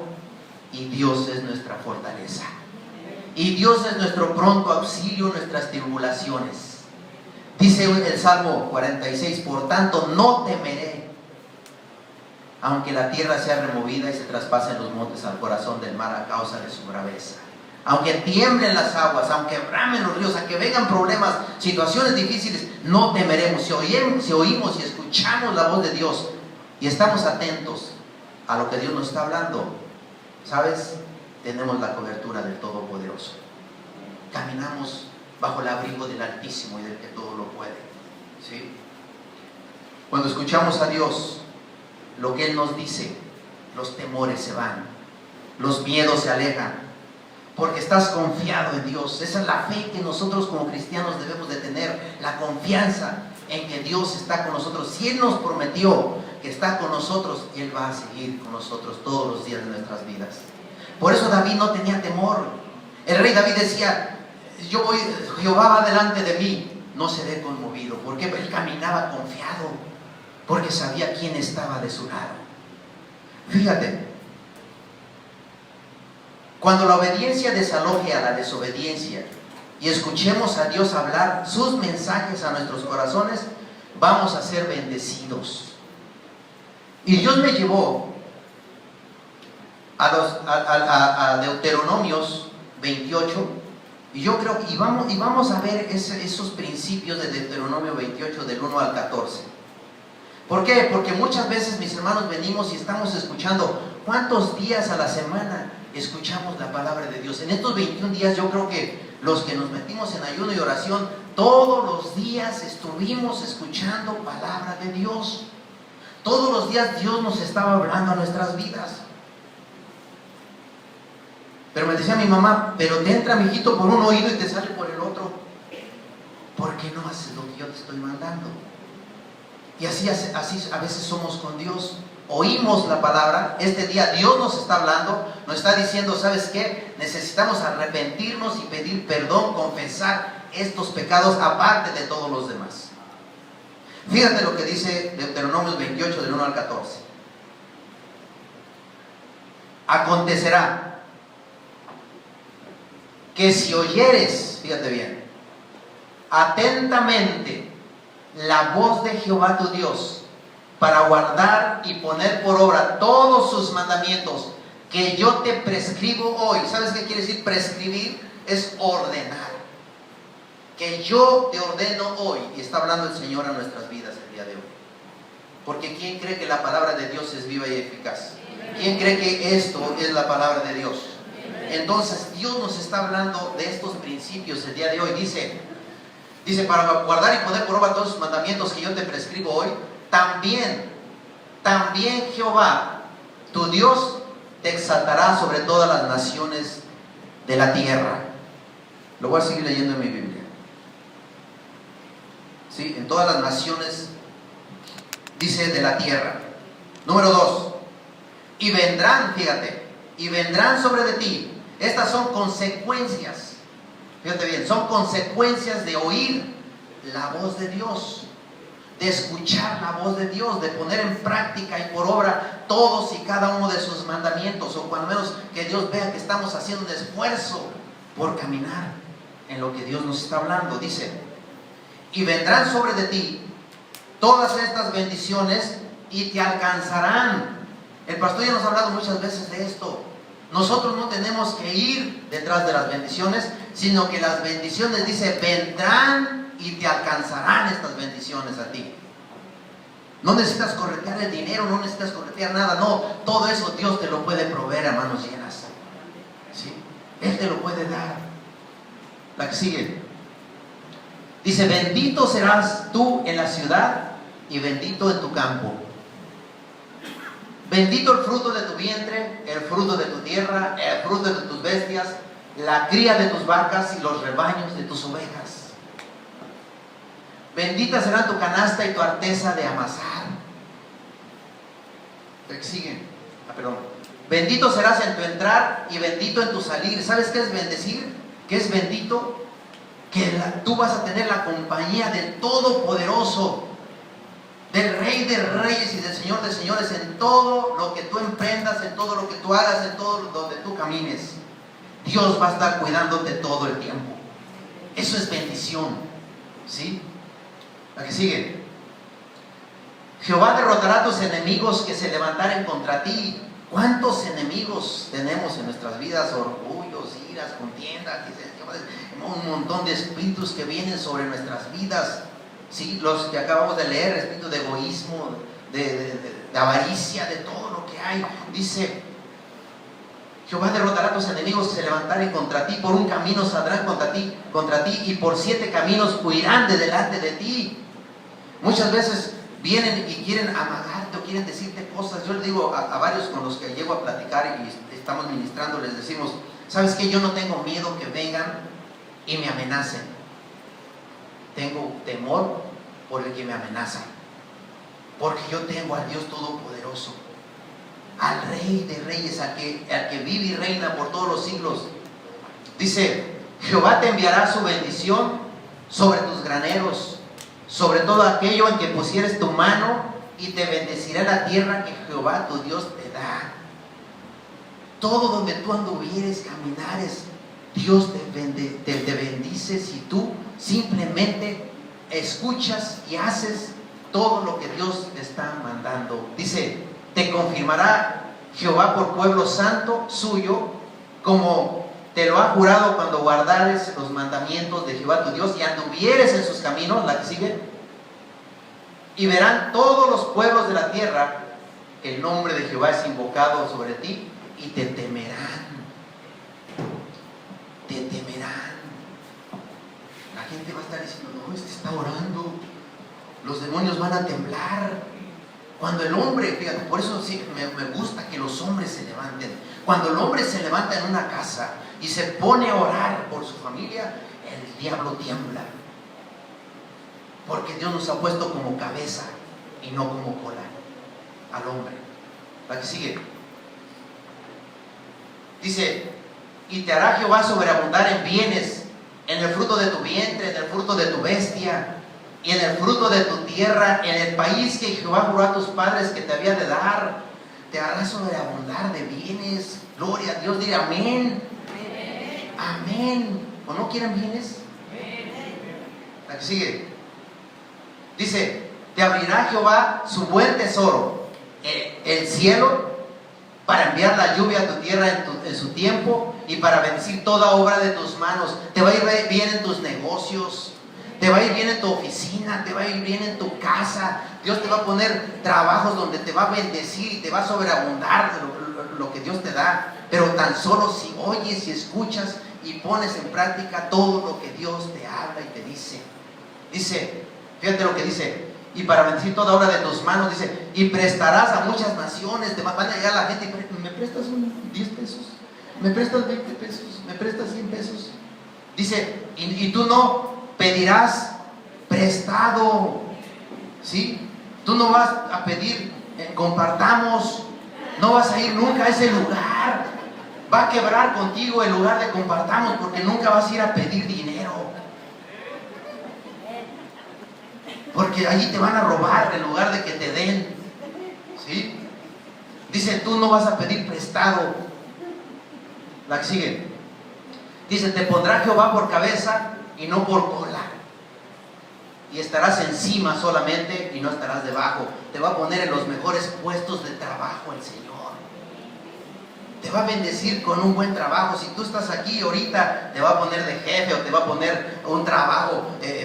y Dios es nuestra fortaleza. Y Dios es nuestro pronto auxilio en nuestras tribulaciones. Dice el Salmo 46, por tanto no temeré, aunque la tierra sea removida y se traspasen los montes al corazón del mar a causa de su braveza. Aunque tiemblen las aguas, aunque bramen los ríos, aunque vengan problemas, situaciones difíciles, no temeremos. Si oímos y escuchamos la voz de Dios y estamos atentos a lo que Dios nos está hablando, ¿sabes? tenemos la cobertura del Todopoderoso. Caminamos bajo el abrigo del Altísimo y del que todo lo puede, ¿sí? Cuando escuchamos a Dios, lo que Él nos dice, los temores se van, los miedos se alejan, porque estás confiado en Dios. Esa es la fe que nosotros como cristianos debemos de tener, la confianza en que Dios está con nosotros. Si Él nos prometió que está con nosotros, Él va a seguir con nosotros todos los días de nuestras vidas. Por eso David no tenía temor. El rey David decía: Jehová va delante de mí, no seré conmovido, porque él caminaba confiado, porque sabía quién estaba de su lado. Fíjate, cuando la obediencia desaloje a la desobediencia y escuchemos a Dios hablar sus mensajes a nuestros corazones, vamos a ser bendecidos. Y Dios me llevó a Deuteronomios 28, y yo creo que vamos a ver esos principios de Deuteronomio 28 del 1 al 14. ¿Por qué? Porque muchas veces, mis hermanos, venimos y estamos escuchando. ¿Cuántos días a la semana escuchamos la palabra de Dios? En estos 21 días yo creo que los que nos metimos en ayuno y oración, todos los días estuvimos escuchando palabra de Dios. Todos los días Dios nos estaba hablando a nuestras vidas. Pero me decía mi mamá: pero te entra, mijito, por un oído y te sale por el otro. ¿Por qué no haces lo que yo te estoy mandando? Y así a veces somos con Dios. Oímos la palabra, este día Dios nos está hablando, nos está diciendo: ¿sabes qué? Necesitamos arrepentirnos y pedir perdón, confesar estos pecados aparte de todos los demás. Fíjate lo que dice Deuteronomio 28 del 1 al 14. Acontecerá que si oyeres, fíjate bien, atentamente la voz de Jehová tu Dios, para guardar y poner por obra todos sus mandamientos que yo te prescribo hoy. ¿Sabes qué quiere decir prescribir? Es ordenar. Que yo te ordeno hoy. Y está hablando el Señor a nuestras vidas el día de hoy. Porque ¿quién cree que la palabra de Dios es viva y eficaz? ¿Quién cree que esto es la palabra de Dios? Entonces Dios nos está hablando de estos principios el día de hoy. Dice, para guardar y poner por obra todos sus mandamientos que yo te prescribo hoy, también Jehová, tu Dios, te exaltará sobre todas las naciones de la tierra. Lo voy a seguir leyendo en mi Biblia. ¿Sí? En todas las naciones, dice, de la tierra. Número 2. Y vendrán, fíjate, y vendrán sobre de ti. Estas son consecuencias. Fíjate bien, son consecuencias de oír la voz de Dios, de escuchar la voz de Dios, de poner en práctica y por obra todos y cada uno de sus mandamientos, o cuando menos que Dios vea que estamos haciendo un esfuerzo por caminar en lo que Dios nos está hablando. Dice: y vendrán sobre de ti todas estas bendiciones y te alcanzarán. El pastor ya nos ha hablado muchas veces de esto. Nosotros no tenemos que ir detrás de las bendiciones, sino que las bendiciones, dice, vendrán y te alcanzarán estas bendiciones a ti. No necesitas corretear el dinero, no necesitas corretear nada, no, todo eso Dios te lo puede proveer a manos llenas. ¿Sí? Él te lo puede dar. La que sigue. Dice: bendito serás tú en la ciudad y bendito en tu campo. Bendito el fruto de tu vientre, el fruto de tu tierra, el fruto de tus bestias, la cría de tus vacas y los rebaños de tus ovejas. Bendita será tu canasta y tu arteza de amasar. Sigue. Perdón. Bendito serás en tu entrar y bendito en tu salir. ¿Sabes qué es bendecir? ¿Qué es bendito? Que tú vas a tener la compañía del Todopoderoso, del Rey de Reyes y del Señor de Señores, en todo lo que tú emprendas, en todo lo que tú hagas, en todo donde tú camines. Dios va a estar cuidándote todo el tiempo. Eso es bendición. ¿Sí? La que sigue. Jehová derrotará a tus enemigos que se levantaren contra ti. ¿Cuántos enemigos tenemos en nuestras vidas? Orgullos, iras, contiendas, un montón de espíritus que vienen sobre nuestras vidas. Sí, los que acabamos de leer, espíritu de egoísmo, de avaricia, de todo lo que hay. Dice: Jehová derrotará a tus enemigos que se levantaren contra ti. Por un camino saldrán contra ti, y por 7 caminos huirán de delante de ti. Muchas veces vienen y quieren amagarte o quieren decirte cosas. Yo les digo a varios con los que llego a platicar y estamos ministrando, les decimos: ¿sabes qué? Yo no tengo miedo que vengan y me amenacen. Tengo temor por el que me amenaza, porque yo tengo al Dios Todopoderoso, al Rey de Reyes, al que vive y reina por todos los siglos. Dice: Jehová te enviará su bendición sobre tus graneros, sobre todo aquello en que pusieres tu mano, y te bendecirá la tierra que Jehová tu Dios te da. Todo donde tú anduvieres, caminares, Dios te bendice si tú simplemente escuchas y haces todo lo que Dios te está mandando. Dice: te confirmará Jehová por pueblo santo suyo, como te lo ha jurado, cuando guardares los mandamientos de Jehová tu Dios y anduvieres en sus caminos. La que sigue: y verán todos los pueblos de la tierra que el nombre de Jehová es invocado sobre ti, y te temerán. Te temerán. La gente va a estar diciendo: no, este está orando, los demonios van a temblar. Cuando el hombre, fíjate, por eso sí me gusta que los hombres se levanten. Cuando el hombre se levanta en una casa y se pone a orar por su familia, el diablo tiembla, porque Dios nos ha puesto como cabeza y no como cola al hombre. La que sigue dice: y te hará Jehová sobreabundar en bienes, en el fruto de tu vientre, en el fruto de tu bestia, y en el fruto de tu tierra, en el país que Jehová juró a tus padres que te había de dar. Te hará sobreabundar de bienes. Gloria a Dios. Dile amén. Amén. ¿O no quieren bienes? La que sigue dice: te abrirá Jehová su buen tesoro, el cielo, para enviar la lluvia a tu tierra en su tiempo, y para bendecir toda obra de tus manos. Te va a ir bien en tus negocios, te va a ir bien en tu oficina, te va a ir bien en tu casa. Dios te va a poner trabajos donde te va a bendecir y te va a sobreabundar lo que Dios te da. Pero tan solo si oyes y escuchas y pones en práctica todo lo que Dios te habla y te dice. Dice, fíjate lo que dice: y para bendecir toda obra de tus manos, dice, y prestarás a muchas naciones. Te van a llegar la gente y: ¿me prestas 10 pesos? ¿Me prestas 20 pesos? ¿Me prestas 100 pesos? Dice, y tú no pedirás prestado, ¿sí? Tú no vas a pedir compartamos. No vas a ir nunca a ese lugar. Va a quebrar contigo el lugar de compartamos, porque nunca vas a ir a pedir dinero, porque allí te van a robar en lugar de que te den, ¿sí? Dice: tú no vas a pedir prestado. La que sigue dice: te pondrá Jehová por cabeza y no por cola, y estarás encima solamente y no estarás debajo. Te va a poner en los mejores puestos de trabajo el Señor. Te va a bendecir con un buen trabajo. Si tú estás aquí ahorita, te va a poner de jefe, o te va a poner un trabajo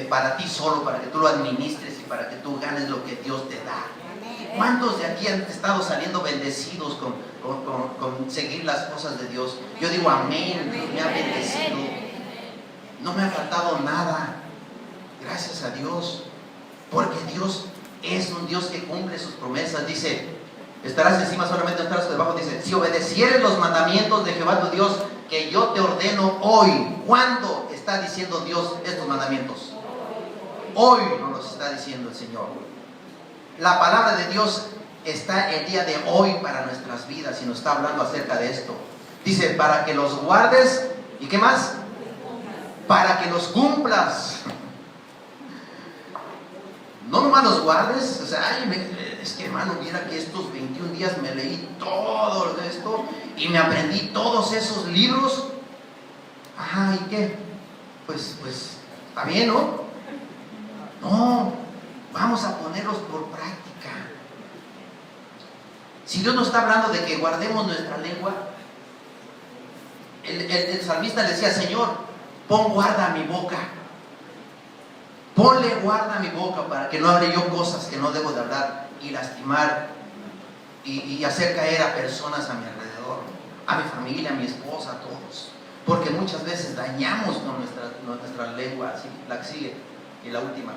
para ti solo, para que tú lo administres y para que tú ganes lo que Dios te da. ¿Cuántos de aquí han estado saliendo bendecidos con seguir las cosas de Dios? Yo digo amén. Dios me ha bendecido, no me ha faltado nada. Gracias a Dios, porque Dios es un Dios que cumple sus promesas. Dice: estarás encima solamente, no estarás debajo. Dice: si obedecieres los mandamientos de Jehová tu Dios, que yo te ordeno hoy. ¿Cuándo está diciendo Dios estos mandamientos? Hoy nos los está diciendo el Señor. La palabra de Dios está el día de hoy para nuestras vidas, y nos está hablando acerca de esto. Dice: para que los guardes. ¿Y qué más? Para que los cumplas. No nomás los guardes. O sea, es que hermano, mira que estos 21 días me leí todo esto y me aprendí todos esos libros. Ajá, ¿y qué? Pues está bien, ¿no? No, vamos a ponerlos por práctica. Si Dios nos está hablando de que guardemos nuestra lengua, el salmista le decía: Señor, pon guarda a mi boca. Ponle guarda a mi boca, para que no hable yo cosas que no debo de hablar y lastimar y hacer caer a personas a mi alrededor. a mi familia, a mi esposa, a todos. Porque muchas veces dañamos con nuestra lengua, así, la que sigue, y la última.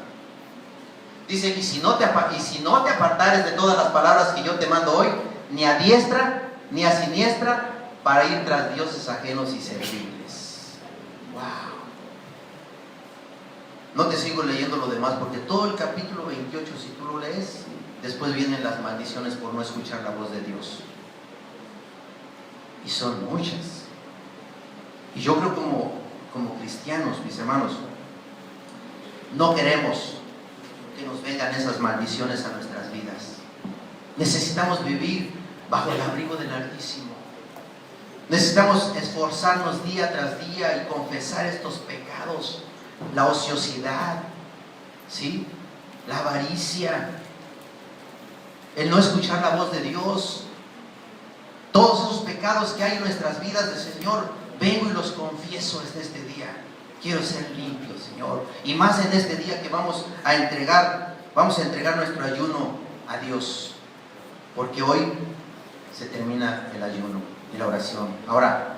Dice, y si no te apartares de todas las palabras que yo te mando hoy, ni a diestra, ni a siniestra, para ir tras dioses ajenos y servirles. Wow. No te sigo leyendo lo demás, porque todo el capítulo 28, si tú lo lees, después vienen las maldiciones por no escuchar la voz de Dios. Y son muchas. Y yo creo como cristianos, mis hermanos, no queremos que nos vengan esas maldiciones a nuestras vidas. Necesitamos vivir bajo el abrigo del Altísimo. Necesitamos esforzarnos día tras día y confesar estos pecados. La ociosidad, ¿sí? La avaricia, el no escuchar la voz de Dios, todos esos pecados que hay en nuestras vidas, del Señor, vengo y los confieso desde este día. Quiero ser limpio, Señor, y más en este día que vamos a entregar nuestro ayuno a Dios, porque hoy se termina el ayuno y la oración. Ahora,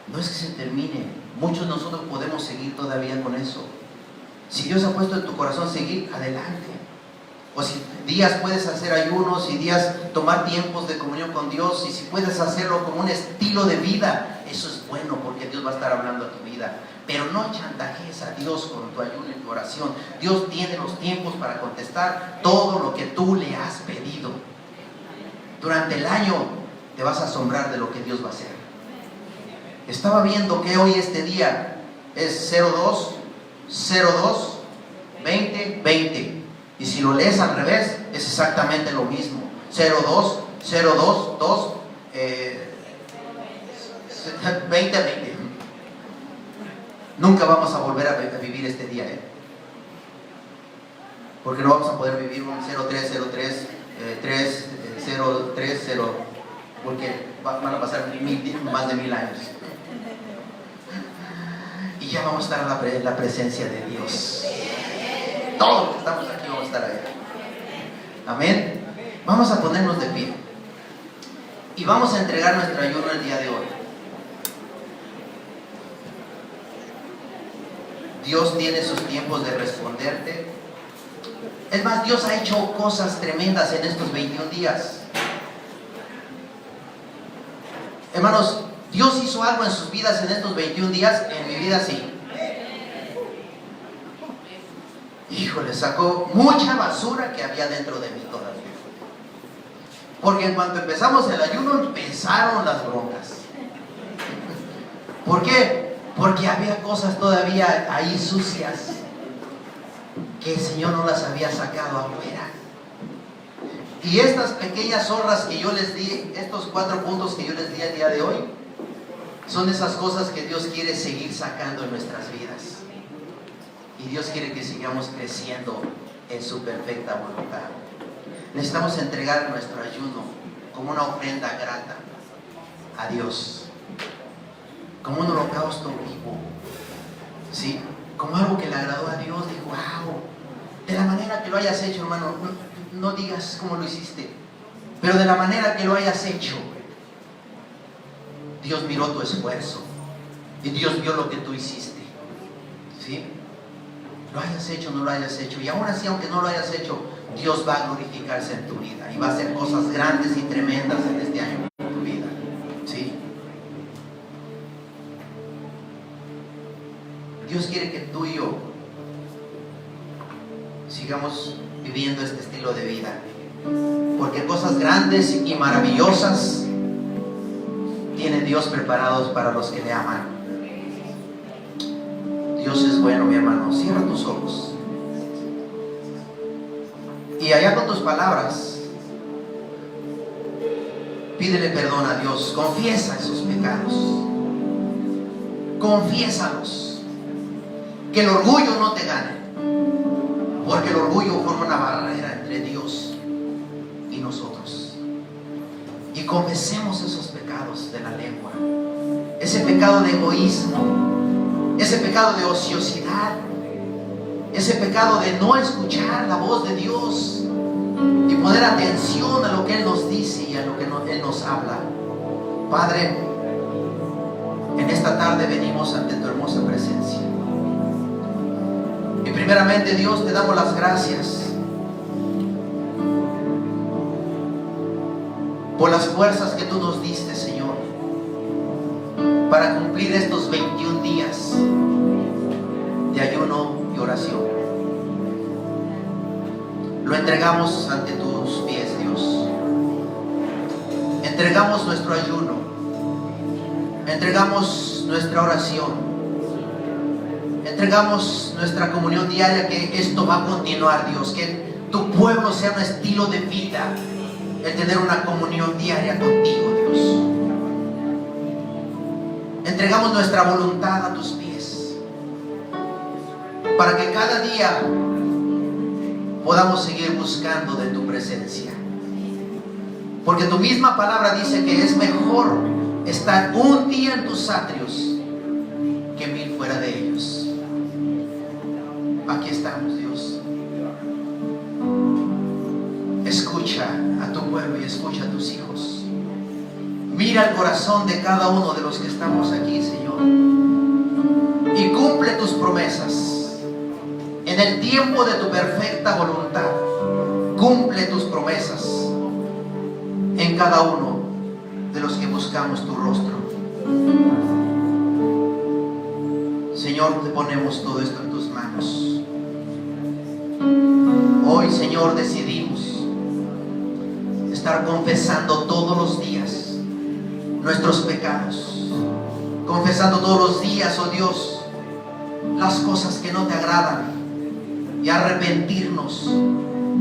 no es que se termine. Muchos de nosotros podemos seguir todavía con eso. Si Dios ha puesto en tu corazón seguir, adelante. O si días puedes hacer ayunos y días tomar tiempos de comunión con Dios, y si puedes hacerlo como un estilo de vida, eso es bueno, porque Dios va a estar hablando a tu vida. Pero no chantajees a Dios con tu ayuno y tu oración. Dios tiene los tiempos para contestar todo lo que tú le has pedido. Durante el año te vas a asombrar de lo que Dios va a hacer. Estaba viendo que hoy este día es 02/02/2020, y si lo lees al revés es exactamente lo mismo. 2020. Nunca vamos a volver a vivir este día, porque no vamos a poder vivir un 0303 3030, porque van a pasar más de 1000 años. Y ya vamos a estar en la presencia de Dios. Todos los que estamos aquí vamos a estar ahí. Amén. Vamos a ponernos de pie y vamos a entregar nuestro ayuno el día de hoy. Dios tiene sus tiempos de responderte. Es más, Dios ha hecho cosas tremendas en estos 21 días. Hermanos, Dios hizo algo en sus vidas en estos 21 días. En mi vida sí. Híjole, sacó mucha basura que había dentro de mí todavía. Porque en cuanto empezamos el ayuno, empezaron las broncas. ¿Por qué? Porque había cosas todavía ahí sucias que el Señor no las había sacado afuera. Y estas pequeñas zorras que yo les di, estos 4 puntos que yo les di el día de hoy, son esas cosas que Dios quiere seguir sacando en nuestras vidas. Y Dios quiere que sigamos creciendo en su perfecta voluntad. Necesitamos entregar nuestro ayuno como una ofrenda grata a Dios, como un holocausto vivo, ¿sí? Como algo que le agradó a Dios. Dijo, wow, de la manera que lo hayas hecho, hermano, no digas cómo lo hiciste, pero de la manera que lo hayas hecho, Dios miró tu esfuerzo y Dios vio lo que tú hiciste, ¿sí? Lo hayas hecho o no lo hayas hecho, y aún así, aunque no lo hayas hecho, Dios va a glorificarse en tu vida y va a hacer cosas grandes y tremendas en este año en tu vida, ¿sí? Dios quiere que tú y yo sigamos viviendo este estilo de vida, porque cosas grandes y maravillosas tiene Dios preparados para los que le aman. Dios es bueno, mi hermano. Cierra tus ojos y allá con tus palabras pídele perdón a Dios. Confiesa esos pecados, confiésalos, que el orgullo no te gane, porque el orgullo forma una barrera entre Dios y nosotros. Y confesemos esos pecados de la lengua, ese pecado de egoísmo, ese pecado de ociosidad, ese pecado de no escuchar la voz de Dios y poner atención a lo que Él nos dice y a lo que Él nos habla. Padre, en esta tarde venimos ante tu hermosa presencia. Y primeramente, Dios, te damos las gracias por las fuerzas que tú nos diste, Señor, para cumplir estos 21 días de ayuno y oración. Lo entregamos ante tus pies, Dios. Entregamos nuestro ayuno, entregamos nuestra oración, entregamos nuestra comunión diaria, que esto va a continuar, Dios, que tu pueblo sea un estilo de vida, el tener una comunión diaria contigo, Dios. Entregamos nuestra voluntad a tus pies, para que cada día podamos seguir buscando de tu presencia. Porque tu misma palabra dice que es mejor estar un día en tus atrios que 1000 fuera de ellos. Aquí estamos, Dios. Escucha a tu pueblo y escucha a tus hijos. Mira el corazón de cada uno de los que estamos aquí, Señor, y cumple tus promesas en el tiempo de tu perfecta voluntad. Cumple tus promesas en cada uno de los que buscamos tu rostro. Señor, te ponemos todo esto en tus manos. Hoy, Señor, decidimos estar confesando todos los días nuestros pecados, confesando todos los días, oh Dios, las cosas que no te agradan, y arrepentirnos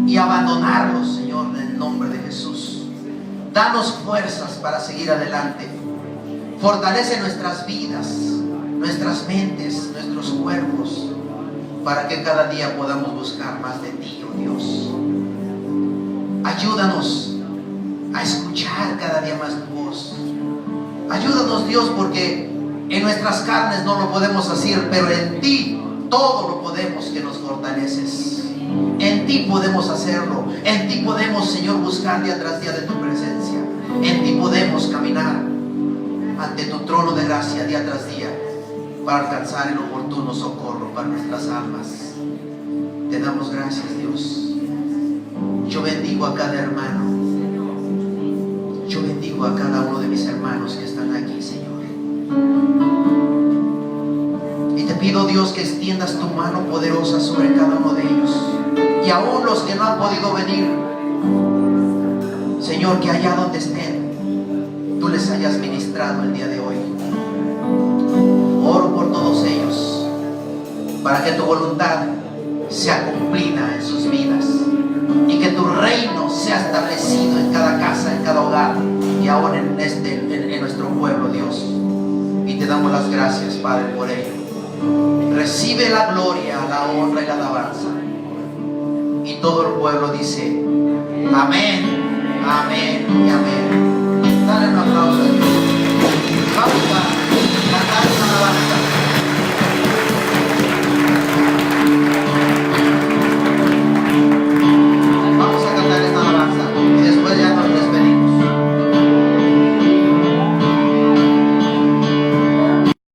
y abandonarlos, Señor, en el nombre de Jesús. Danos fuerzas para seguir adelante. Fortalece nuestras vidas, nuestras mentes, nuestros cuerpos, para que cada día podamos buscar más de ti, oh Dios. Ayúdanos a escuchar cada día más tu voz. Ayúdanos, Dios, porque en nuestras carnes no lo podemos hacer, pero en ti todo lo podemos, que nos fortaleces. En ti podemos hacerlo. En ti podemos, Señor, buscar día tras día de tu presencia. En ti podemos caminar ante tu trono de gracia día tras día, para alcanzar el oportuno socorro para nuestras almas. Te damos gracias, Dios. Yo bendigo a cada hermano. Yo bendigo a cada uno de mis hermanos que están aquí, Señor. Y te pido, Dios, que extiendas tu mano poderosa sobre cada uno de ellos. Y aún los que no han podido venir, Señor, que allá donde estén, tú les hayas ministrado el día de hoy. Oro por todos ellos, para que tu voluntad sea cumplida en sus vidas, y que tu reino sea establecido en cada casa, en cada hogar, y aún en nuestro pueblo, Dios. Y te damos las gracias, Padre, por ello. Recibe la gloria, la honra y la alabanza. Y todo el pueblo dice amén, amén y amén. Dale un aplauso a Dios.